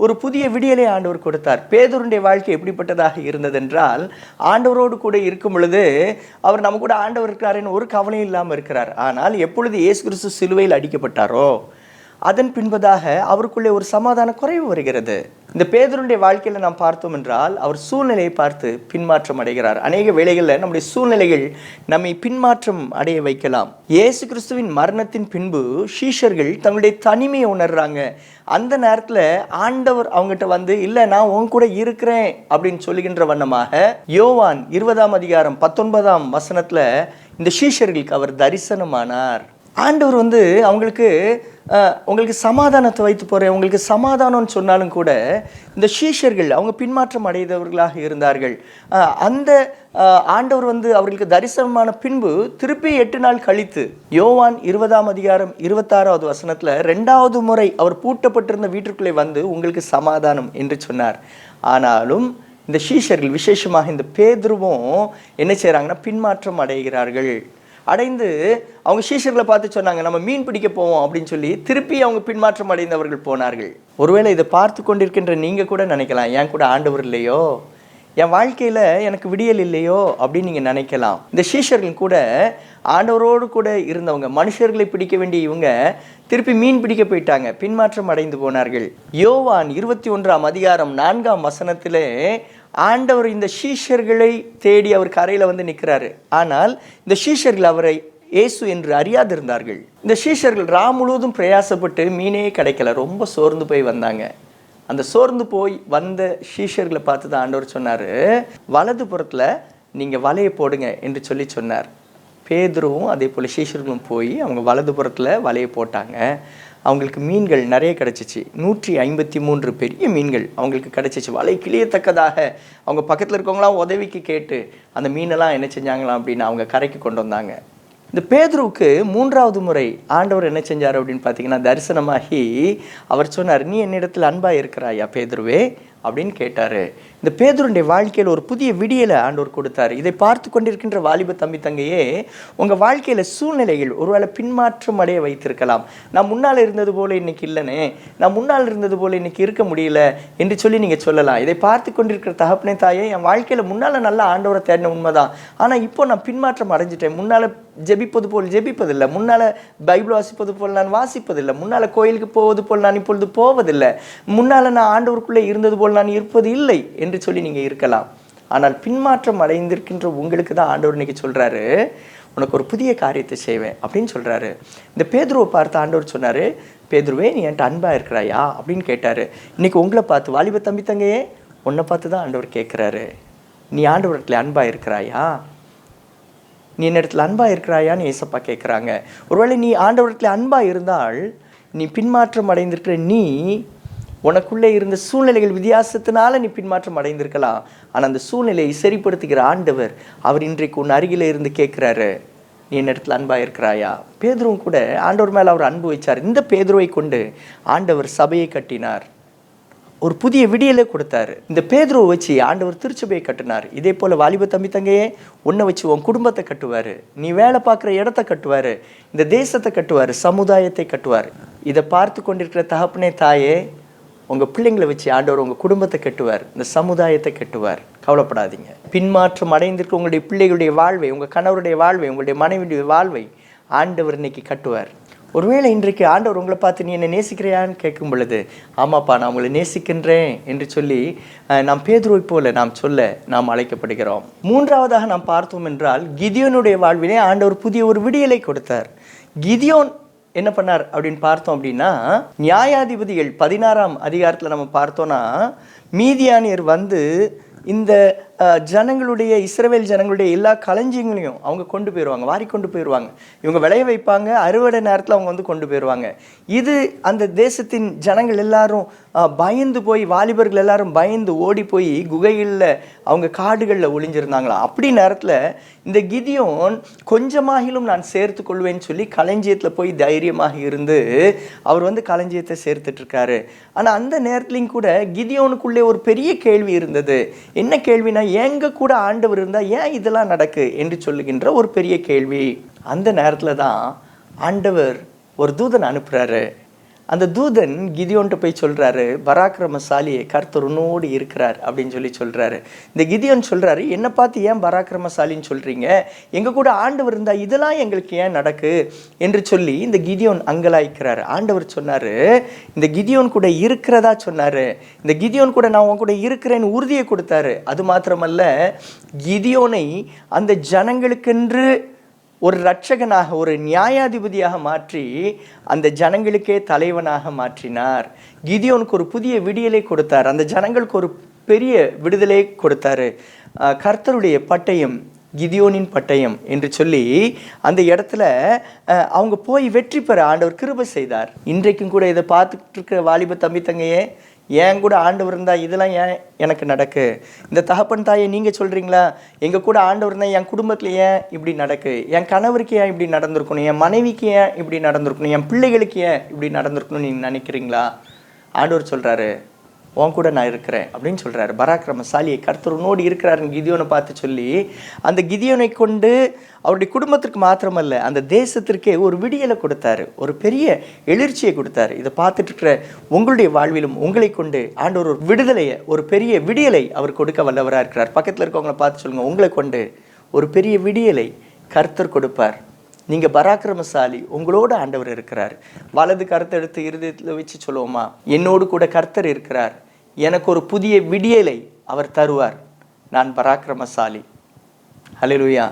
ஒரு புதிய விடியலை ஆண்டவர் கொடுத்தார். பேதுருடைய வாழ்க்கை எப்படிப்பட்டதாக இருந்ததென்றால், ஆண்டவரோடு கூட இருக்கும் பொழுது அவர் நம்ம கூட ஆண்டவர் இருக்கிறாருன்னு ஒரு கவலையும் இல்லாமல் இருக்கிறார். ஆனால் எப்பொழுது இயேசு கிறிஸ்து சிலுவையில் அடிக்கப்பட்டாரோ அதன் பின்பதாக அவருக்குள்ளே ஒரு சமாதான குறைவு வருகிறது. இந்த பேதுருடைய வாழ்க்கையில் நாம் பார்த்தோம் என்றால், அவர் சூழ்நிலையை பார்த்து பின்மாற்றம் அடைகிறார். அநேக வேளைகளில் நம்முடைய சூழ்நிலைகள் நம்மை பின்மாற்றம் அடைய வைக்கலாம். இயேசு கிறிஸ்துவின் மரணத்தின் பின்பு சீஷர்கள் தங்களுடைய தனிமையை உணர்றாங்க. அந்த நேரத்தில் ஆண்டவர் அவங்ககிட்ட இல்லை, நான் உன் கூட இருக்கிறேன் அப்படின்னு சொல்லுகின்ற வண்ணமாக யோவான் 20:19 இந்த சீஷர்களுக்கு அவர் தரிசனமானார். ஆண்டவர் உங்களுக்கு சமாதானத்தை வைத்து போகிறேன், உங்களுக்கு சமாதானம்னு சொன்னாலும் கூட இந்த சீஷர்கள் அவங்க பின்மாற்றம் அடைந்தவர்களாக இருந்தார்கள். அந்த ஆண்டவர் அவர்களுக்கு தரிசனமான பின்பு திருப்பி 8 நாள் கழித்து யோவான் 20:26 2வது முறை அவர் பூட்டப்பட்டிருந்த வீட்டிற்குள்ளே உங்களுக்கு சமாதானம் என்று சொன்னார். ஆனாலும் இந்த சீஷர்கள், விசேஷமாக இந்த பேதுருவும் என்ன செய்கிறாங்கன்னா, பின்மாற்றம் அடைகிறார்கள். அடைந்து அவங்க சீஷர்களை பார்த்து சொன்னாங்க, நம்ம மீன் பிடிக்க போவோம் அப்படின்னு சொல்லி திருப்பி அவங்க பின்மாற்றம் அடைந்தவர்கள் போனார்கள். ஒருவேளை இதை பார்த்து கொண்டிருக்கின்ற நீங்கள் கூட நினைக்கலாம், ஏன் கூட ஆண்டவர் இல்லையோ, என் வாழ்க்கையில் எனக்கு விடியல் இல்லையோ அப்படின்னு நீங்கள் நினைக்கலாம். இந்த சீஷர்கள் கூட ஆண்டவரோடு கூட இருந்தவங்க, மனுஷர்களை பிடிக்க வேண்டிய இவங்க திருப்பி மீன் பிடிக்க போயிட்டாங்க, பின்மாற்றம் அடைந்து போனார்கள். யோவான் 21:4 ஆண்டவர் இந்த சீஷர்களை தேடி அவர் கரையில் நிற்கிறாரு. ஆனால் இந்த சீஷர்கள் அவரை இயேசு என்று அறியாதிருந்தார்கள். இந்த சீஷர்கள் முழுவதும் பிரயாசப்பட்டு மீனே கிடைக்கல, ரொம்ப சோர்ந்து போய் வந்தாங்க. அந்த சோர்ந்து போய் வந்த சீஷர்களை பார்த்து தான் ஆண்டவர் சொன்னார், வலது புறத்தில் நீங்கள் வலையை போடுங்க என்று சொன்னார். பேதுருவும் அதே போல் சீஷர்களும் போய் அவங்க வலது புறத்தில் வலையை போட்டாங்க. அவங்களுக்கு மீன்கள் நிறைய கிடச்சிச்சு. 153 பெரிய மீன்கள் அவங்களுக்கு கிடச்சிச்சு. வலை கிளியத்தக்கதாக அவங்க பக்கத்தில் இருக்கவங்களாம் உதவிக்கு கேட்டு அந்த மீனெல்லாம் என்ன செஞ்சாங்களாம் அப்படின்னு அவங்க கரைக்கு கொண்டு வந்தாங்க. இந்த பேதுருவுக்கு 3வது முறை ஆண்டவர் என்ன செஞ்சார் அப்படின்னு பார்த்தீங்கன்னா, தரிசனமாகி அவர் சொன்னார், நீ என்னிடத்தில் அன்பாக இருக்கிறாயா பேதுருவே அப்படின்னு கேட்டார். இந்த பேதுருடைய வாழ்க்கையில் ஒரு புதிய விடியலை ஆண்டவர் கொடுத்தாரு. இதை பார்த்து கொண்டிருக்கின்ற வாலிப தம்பி தங்கையே, உங்கள் வாழ்க்கையில் சூழ்நிலைகள் ஒருவேளை பின்மாற்றம் அடைய வைத்திருக்கலாம். நான் முன்னால் இருந்தது போல இன்னைக்கு இல்லைனே, நான் முன்னால் இருந்தது போல இன்னைக்கு இருக்க முடியல என்று சொல்லி நீங்கள் சொல்லலாம். இதை பார்த்து கொண்டிருக்கிற தகப்பனே, தாயே, என் வாழ்க்கையில் முன்னால் நல்லா ஆண்டவரை தேடின உண்மைதான், ஆனால் இப்போ நான் பின்மாற்றம் அடைஞ்சிட்டேன். முன்னால் ஜெபிப்பது போல் ஜெபிப்பதில்லை, முன்னால் பைபிள் வாசிப்பது போல் நான் வாசிப்பதில்லை, முன்னால் கோயிலுக்கு போவது போல் நான் இப்பொழுது போவதில்லை, முன்னால் நான் ஆண்டவருக்குள்ளே இருந்தது போல் நான் இருப்பது இல்லை என்று சொல்லி நீங்கள் இருக்கலாம். ஆனால் பின்மாற்றம் அடைந்திருக்கின்ற உங்களுக்கு தான் ஆண்டவர் இன்னைக்கு சொல்கிறாரு, உனக்கு ஒரு புதிய காரியத்தை செய்வேன் அப்படின்னு சொல்கிறாரு. இந்த பேதுருவை பார்த்து ஆண்டவர் சொன்னார், பேதுருவே, நீ என்கிட்ட அன்பாக இருக்கிறாயா அப்படின்னு கேட்டார். இன்னைக்கு உங்களை பார்த்து வாலிப தம்பி தங்கையே, உன்னை பார்த்து தான் ஆண்டவர் கேட்குறாரு, நீ ஆண்டவரத்தில் அன்பாக இருக்கிறாயா? நீ என்னிடத்தில் அன்பாக இருக்கிறாயான்னு ஏசப்பா கேட்குறாங்க. ஒருவேளை நீ ஆண்டவரிடத்தில் அன்பாக இருந்தால் நீ பின்மாற்றம் அடைந்திருக்கிற நீ உனக்குள்ளே இருந்த சூழ்நிலைகள் வித்தியாசத்தினால நீ பின்மாற்றம் அடைந்திருக்கலாம். ஆனால் அந்த சூழ்நிலையை சரிப்படுத்துகிற ஆண்டவர் அவர் இன்றைக்கு உன் அருகில் இருந்து கேட்குறாரு, நீ என்னிடத்தில் அன்பாக இருக்கிறாயா? பேதுருவும் கூட ஆண்டவர் மேலே அவர் அன்பு வச்சார். இந்த பேதுருவை கொண்டு ஆண்டவர் சபையை கட்டினார், ஒரு புதிய விடியலை கொடுத்தாரு. இந்த பேதுருவை வச்சு ஆண்டவர் திருச்சபையை கட்டினார். இதே போல் வாலிப தம்பி தங்கையே, உன்னை வச்சு உன் குடும்பத்தை கட்டுவார், நீ வேலை பார்க்குற இடத்த கட்டுவார், இந்த தேசத்தை கட்டுவார், சமுதாயத்தை கட்டுவார். இதை பார்த்து கொண்டிருக்கிற தகப்பனே தாயே, உங்கள் பிள்ளைங்களை வச்சு ஆண்டவர் உங்கள் குடும்பத்தை கட்டுவார், இந்த சமுதாயத்தை கட்டுவார். கவலைப்படாதீங்க. பின்மாற்றம் அடைந்திருக்க உங்களுடைய பிள்ளைகளுடைய வாழ்வை, உங்கள் கணவருடைய வாழ்வை, உங்களுடைய மனைவியுடைய வாழ்வை ஆண்டவர் இன்னைக்கு கட்டுவார். ஒருவேளை இன்றைக்கு ஆண்டவர் உங்களை பார்த்து நீ என்னை நேசிக்கிறியான்னு கேட்கும் பொழுது, ஆமாப்பா நான் உங்களை நேசிக்கின்றேன் என்று சொல்லி நாம் பேதுருவை போல நாம் சொல்ல நாம் அழைக்கப்படுகிறோம். மூன்றாவதாக நாம் பார்த்தோம் என்றால், கிதியோனுடைய வாழ்விலே ஆண்டவர் புதிய ஒரு விடியலை கொடுத்தார். கிதியோன் என்ன பண்ணார் அப்படின்னு பார்த்தோம் அப்படின்னா, நியாயாதிபதிகள் 16ஆம் அதிகாரத்தில் நம்ம பார்த்தோன்னா, மீதியானியர் வந்து இந்த ஜனங்களுடைய இஸ்ரவேல் ஜனங்களுடைய எல்லா களஞ்சியங்களையும் அவங்க கொண்டு போயிடுவாங்க, வாரி கொண்டு போயிடுவாங்க. இவங்க விளைய வைப்பாங்க, அறுவடை நேரத்தில் அவங்க வந்து கொண்டு போயிடுவாங்க. இது அந்த தேசத்தின் ஜனங்கள் எல்லாரும் பயந்து போய், வாலிபர்கள் எல்லாரும் பயந்து ஓடி போய் குகைகளில் அவங்க காடுகளில் ஒளிஞ்சிருந்தாங்களாம். அப்படி நேரத்தில் இந்த கிதியோன் கொஞ்சமாகிலும் நான் சேர்த்து கொள்வேன்னு சொல்லி களஞ்சியத்தில் போய் தைரியமாக இருந்து அவர் வந்து களஞ்சியத்தை சேர்த்துட்டு இருக்காரு. ஆனால் அந்த நேரத்துலையும் கூட கிதியோனுக்குள்ளே ஒரு பெரிய கேள்வி இருந்தது. என்ன கேள்வினா, எங்க கூட ஆண்டவர் இருந்தா ஏன் இதெல்லாம் நடக்கு என்று சொல்லுகின்ற ஒரு பெரிய கேள்வி. அந்த நேரத்தில் தான் ஆண்டவர் ஒரு தூதன் அனுப்புறாரு. அந்த தூதன் கிதியோன்ட்டு போய் சொல்றாரு, பராக்கிரமசாலியே, கர்த்தர் உன்னோடு இருக்கிறார் அப்படின்னு சொல்லி சொல்றாரு. இந்த கிதியோன் சொல்றாரு, என்னை பார்த்து ஏன் பராக்கிரமசாலின்னு சொல்றீங்க, எங்க கூட ஆண்டவர் இருந்தா இதெல்லாம் எங்களுக்கு ஏன் நடக்கு என்று சொல்லி இந்த கிதியோன் அங்கலாய்க்கிறாரு. ஆண்டவர் சொன்னாரு, இந்த கிதியோன் கூட இருக்கிறதா சொன்னாரு. இந்த கிதியோன் கூட நான் உன் கூட இருக்கிறேன்னு உறுதியை கொடுத்தாரு. அது மாத்திரமல்ல, கிதியோனை அந்த ஜனங்களுக்கென்று ஒரு இரட்சகனாக, ஒரு நியாயாதிபதியாக மாற்றி அந்த ஜனங்களுக்கே தலைவனாக மாற்றினார். கிதியோனுக்கு ஒரு புதிய விடியலை கொடுத்தார், அந்த ஜனங்களுக்கு ஒரு பெரிய விடுதலை கொடுத்தாரு. கர்த்தருடைய பட்டயம், கிதியோனின் பட்டயம் என்று சொல்லி அந்த இடத்துல அவங்க போய் வெற்றி பெற ஆண்டவர் கிருபை செய்தார். இன்றைக்கும் கூட இதை பார்த்துட்டு இருக்கிற வாலிப தம்பி தங்கையே, ஏன் கூட ஆண்டவர் இருந்தால் இதெல்லாம் ஏன் எனக்கு நடக்கு? இந்த தகப்பன் தாயை நீங்கள் சொல்கிறீங்களா, எங்கள் கூட ஆண்டவர் இருந்தால் என் குடும்பத்தில் ஏன் இப்படி நடக்கு, என் கணவருக்கு ஏன் இப்படி நடந்திருக்கணும், என் மனைவிக்கு ஏன் இப்படி நடந்திருக்கணும், என் பிள்ளைகளுக்கு ஏன் இப்படி நடந்திருக்கணும்னு நீங்கள் நினைக்கிறீங்களா? ஆண்டவர் சொல்கிறாரு, உன் கூட நான் இருக்கிறேன் அப்படின்னு சொல்கிறாரு. பராக்கிரமசாலியை, கர்த்தர் உன்னோடு இருக்கிறாருன்னு கிதியோனை பார்த்து சொல்லி, அந்த கிதியோனை கொண்டு அவருடைய குடும்பத்திற்கு மாத்திரமல்ல அந்த தேசத்திற்கே ஒரு விடியலை கொடுத்தாரு, ஒரு பெரிய எழுச்சியை கொடுத்தாரு. இதை பார்த்துட்டு இருக்கிற உங்களுடைய வாழ்விலும் உங்களை கொண்டு ஆண்டவர் ஒரு விடுதலையை, ஒரு பெரிய விடியலை அவர் கொடுக்க வல்லவராக இருக்கிறார். பக்கத்தில் இருக்கவங்களை பார்த்து சொல்லுங்கள், உங்களை கொண்டு ஒரு பெரிய விடியலை கர்த்தர் கொடுப்பார். நீங்கள் பராக்கிரமசாலி, உங்களோட ஆண்டவர் இருக்கிறார். வலது கருத்தை எடுத்து இருதயத்தில் வச்சு சொல்லுவோமா, என்னோடு கூட கர்த்தர் இருக்கிறார், எனக்கு ஒரு புதிய விடியலை அவர் தருவார், நான் பராக்கிரமசாலி. ஹல்லேலூயா.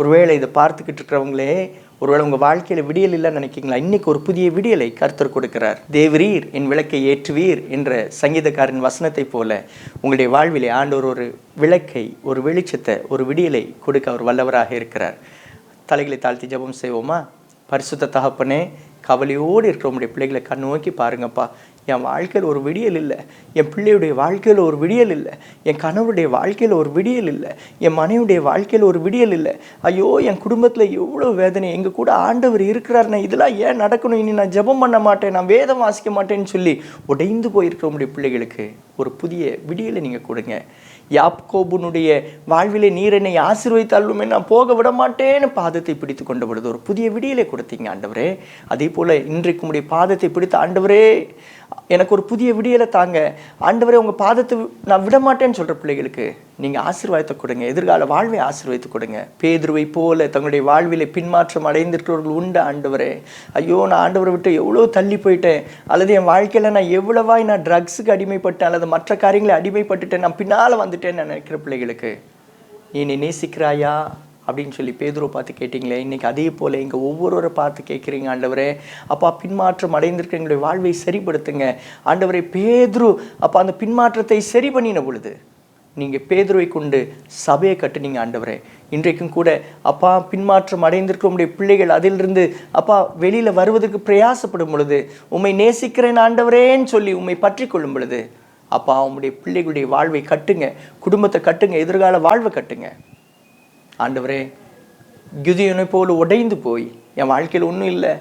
ஒருவேளை இதை பார்த்துக்கிட்டு இருக்கிறவங்களே, ஒருவேளை உங்கள் வாழ்க்கையில் விடியல் இல்லைன்னு நினைக்கிங்களா? இன்னைக்கு ஒரு புதிய விடியலை கர்த்தர் கொடுக்கிறார். தேவரீர் என் விளக்கை ஏற்றுவீர் என்ற சங்கீதக்காரன் வசனத்தை போல உங்களுடைய வாழ்விலே ஆண்டவர் ஒரு விளக்கை, ஒரு வெளிச்சத்தை, ஒரு விடியலை கொடுக்க அவர் வல்லவராக இருக்கிறார். தலைகளை தாழ்த்தி ஜெபம் செய்வோமா? பரிசுத்த தகப்பனே, கவலையோடு இருக்கிறவங்களுடைய பிள்ளைகளை கண் நோக்கி பாருங்கப்பா. என் வாழ்க்கையில் ஒரு விடியல் இல்லை, என் பிள்ளையுடைய வாழ்க்கையில் ஒரு விடியல் இல்லை, என் கணவருடைய வாழ்க்கையில் ஒரு விடியல் இல்லை, என் மனைவியுடைய வாழ்க்கையில் ஒரு விடியல் இல்லை. ஐயோ, என் குடும்பத்தில் எவ்வளோ வேதனை, எங்கள் கூட ஆண்டவர் இருக்கிறாருன்னா இதெல்லாம் ஏன் நடக்கணும், இனி நான் ஜெபம் பண்ண மாட்டேன், நான் வேதம் வாசிக்க மாட்டேன்னு சொல்லி உடைந்து போயிருக்கிறவங்களுடைய பிள்ளைகளுக்கு ஒரு புதிய விடியலை நீங்கள் கொடுங்க. யாக்கோபுனுடைய வாழ்விலே நீர் என்னை ஆசீர்வதித்தாலுமே நான் போக விட மாட்டேன்னு பாதத்தை பிடித்து கொண்டு பொழுது ஒரு புதிய விடியலை கொடுத்தீங்க ஆண்டவரே. அதே போல் இன்றைக்கு உடைய பாதத்தை பிடித்த ஆண்டவரே, எனக்கு ஒரு புதிய விடியலை தாங்க ஆண்டவரே. உங்கள் பாதத்தை நான் விட மாட்டேன்னு சொல்கிற பிள்ளைகளுக்கு நீங்கள் ஆசீர்வாதத்தை கொடுங்க, எதிர்கால வாழ்வை ஆசீர்வதித்து கொடுங்க. பேதுருவை போல தங்களுடைய வாழ்விலை பின்மாற்றம் அடைந்திருக்கிறவர்கள் உண்டு ஆண்டவரே. ஐயோ, நான் ஆண்டவரை விட்டு எவ்வளோ தள்ளி போயிட்டேன், அல்லது என் வாழ்க்கையில் நான் எவ்வளவாய் நான் ட்ரக்ஸுக்கு அடிமைப்பட்டேன், அல்லது மற்ற காரியங்களை அடிமைப்பட்டுட்டேன், நான் பின்னால் வந்துட்டேன்னு நினைக்கிற பிள்ளைகளுக்கு நீ நேசிக்கிறாயா அப்படின்னு சொல்லி பேதுருவை பார்த்து கேட்டிங்களே, இன்றைக்கி அதே போல் இங்கே ஒவ்வொருவரை பார்த்து கேட்குறீங்க ஆண்டவரே. அப்பா, பின்மாற்றம் அடைந்திருக்க எங்களுடைய வாழ்வை சரிப்படுத்துங்க ஆண்டவரே. பேதுரு அப்போ அந்த பின்மாற்றத்தை சரி பண்ணின பொழுது நீங்கள் பேதுருவை கொண்டு சபையை கட்டுனீங்க ஆண்டவரே. இன்றைக்கும் கூட அப்பா பின்மாற்றம் அடைந்திருக்கிற உடைய பிள்ளைகள் அதிலிருந்து அப்பா வெளியில் வருவதற்கு பிரயாசப்படும் பொழுது, உம்மை நேசிக்கிறேன் ஆண்டவரேன்னு சொல்லி உம்மை பற்றி கொள்ளும் பொழுது, அப்பா உம்முடைய பிள்ளைகளுடைய வாழ்வை கட்டுங்க, குடும்பத்தை கட்டுங்க, எதிர்கால வாழ்வை கட்டுங்க ஆண்டவரே. கிதியோனை போல உடைந்து போய் என் வாழ்க்கையில் ஒன்றும் இல்லை,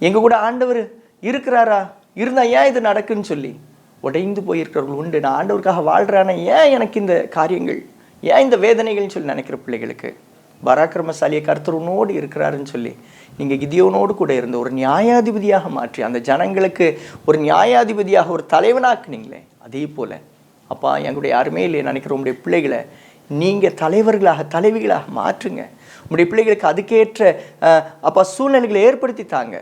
எங்கள் கூட ஆண்டவர் இருக்கிறாரா, இருந்தால் ஏன் இது நடக்குன்னு சொல்லி உடைந்து போயிருக்கிறவர்கள் உண்டு. நான் ஆண்டவருக்காக வாழ்கிறானே, ஏன் எனக்கு இந்த காரியங்கள், ஏன் இந்த வேதனைகள்னு சொல்லி நினைக்கிற பிள்ளைகளுக்கு பராக்கிரமசாலியை கர்த்தர் உன்னோடு இருக்கிறாருன்னு சொல்லி நீங்கள் கிதியோனோடு கூட இருந்த ஒரு நியாயாதிபதியாக மாற்றி அந்த ஜனங்களுக்கு ஒரு நியாயாதிபதியாக ஒரு தலைவனாக்குனீங்களே, அதே போல் அப்பா எங்களுடைய யாருமே இல்லையே நினைக்கிற உங்களுடைய பிள்ளைகளை நீங்கள் தலைவர்களாக தலைவிகளாக மாற்றுங்க. உங்களுடைய பிள்ளைகளுக்கு அதுக்கேற்ற அப்பா சூழ்நிலைகளை ஏற்படுத்தி தாங்க.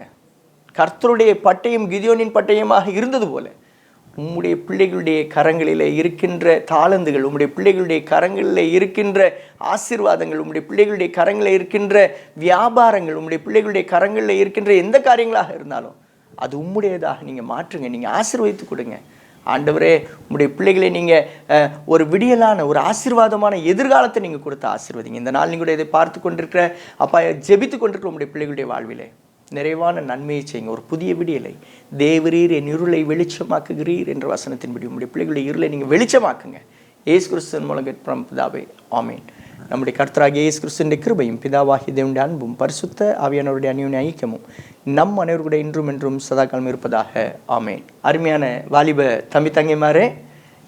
கர்த்தருடைய பட்டயம் கிதியோனின் பட்டயமாக இருந்தது போல உம்முடைய பிள்ளைகளுடைய கரங்களில் இருக்கின்ற தாளந்துகள், உம்முடைய பிள்ளைகளுடைய கரங்களில் இருக்கின்ற ஆசீர்வாதங்கள், உம்முடைய பிள்ளைகளுடைய கரங்களில் இருக்கின்ற வியாபாரங்கள், உம்முடைய பிள்ளைகளுடைய கரங்களில் இருக்கின்ற எந்த காரியங்களாக இருந்தாலும் அது உம்முடையதாக நீங்கள் மாற்றுங்க, நீங்கள் ஆசீர்வதித்து கொடுங்க ஆண்டவரே. உம்முடைய பிள்ளைகளை நீங்கள் ஒரு விடியலான ஒரு ஆசீர்வாதமான எதிர்காலத்தை நீங்கள் கொடுத்து ஆசீர்வதிங்க. இந்த நாள் நீங்கள் இதை பார்த்து கொண்டிருக்கிற அப்பா, ஜெபித்து கொண்டிருக்கிற உம்முடைய பிள்ளைகளுடைய வாழ்விலே நிறைவான நன்மையை செய்யுங்க. ஒரு புதிய விடியலை, தேவரீர் என் இருளை வெளிச்சமாக்குகிறீர் என்ற வசனத்தின்படி உங்களுடைய பிள்ளைகளுடைய இருளை நீங்கள் வெளிச்சமாக்குங்க. இயேசு கிறிஸ்துவின் மூலம் கேட்கிறோம் பிதாவே, ஆமீன். நம்முடைய கர்த்தராகிய இயேசு கிறிஸ்துவின் கிருபையும் பிதாவாகிய தேவனுடைய அன்பும் பரிசுத்த ஆவியானவருடைய அந்யோன்ய ஐக்கியமும் நம் அனைவருடைய இன்றும் என்றும் சதாகாலம் இருப்பதாக, ஆமீன். அருமையான வாலிப தம்பி தங்கைமாரே,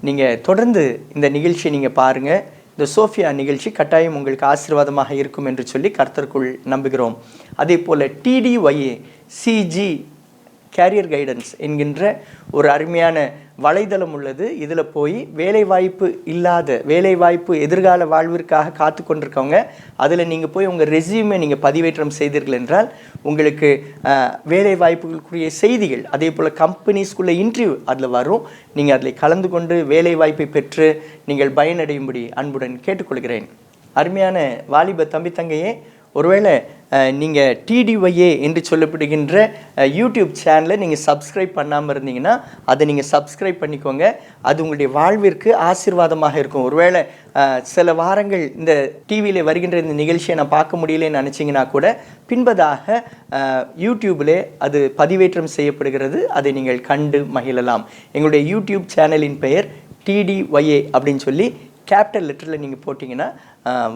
நீங்கள் தொடர்ந்து இந்த நிகழ்ச்சியை நீங்கள் பாருங்கள். இந்த சோஃபியா நிகழ்ச்சி கட்டாயம் உங்களுக்கு ஆசீர்வாதமாக இருக்கும் என்று சொல்லி கர்த்தருக்குள் நம்புகிறோம். அதே போல் TDYA CG கேரியர் கைடன்ஸ் என்கின்ற ஒரு அருமையான வலைதளம் உள்ளது. இதில் போய் வேலைவாய்ப்பு இல்லாத, வேலைவாய்ப்பு எதிர்கால வாழ்விற்காக காத்து கொண்டிருக்கவங்க, அதில் நீங்கள் போய் உங்கள் ரெஸ்யூமை நீங்கள் பதிவேற்றம் செய்தீர்கள் என்றால் உங்களுக்கு வேலை வாய்ப்புகளுக்குரிய செய்திகள், அதே போல் கம்பெனிஸ்குள்ளே இன்டர்வியூ அதில் வரும். நீங்கள் அதில் கலந்து கொண்டு வேலை வாய்ப்பை பெற்று நீங்கள் பயனடையும்படி அன்புடன் கேட்டுக்கொள்கிறேன். அருமையான வாலிப தம்பி தங்கையே, ஒருவேளை நீங்கள் TDYA என்று சொல்லப்படுகின்ற யூடியூப் சேனலை நீங்கள் சப்ஸ்கிரைப் பண்ணாமல் இருந்தீங்கன்னா அதை நீங்கள் சப்ஸ்கிரைப் பண்ணிக்கோங்க. அது உங்களுடைய வாழ்விற்கு ஆசீர்வாதமாக இருக்கும். ஒருவேளை சில வாரங்கள் இந்த டிவியில் வருகின்ற இந்த நிகழ்ச்சியை நான் பார்க்க முடியலன்னு நினச்சிங்கன்னா கூட பின்பதாக யூடியூபில் அது பதிவேற்றம் செய்யப்படுகிறது. அதை நீங்கள் கண்டு மகிழலாம். எங்களுடைய யூடியூப் சேனலின் பெயர் TDYA அப்படின்னு சொல்லி கேபிட்டல் லெட்டரில் நீங்கள் போட்டிங்கன்னா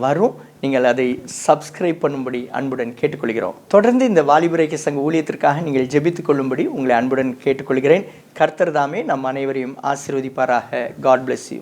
வரும். நீங்கள் அதை சப்ஸ்கிரைப் பண்ணும்படி அன்புடன் கேட்டுக்கொள்கிறோம். தொடர்ந்து இந்த வாலிபரைக்கு சங்க ஊழியத்திற்காக நீங்கள் ஜெபித்துக் கொள்ளும்படி உங்களை அன்புடன் கேட்டுக்கொள்கிறேன். கர்த்தர் தாமே நம் அனைவரையும் ஆசீர்வதிப்பாராக. God bless you.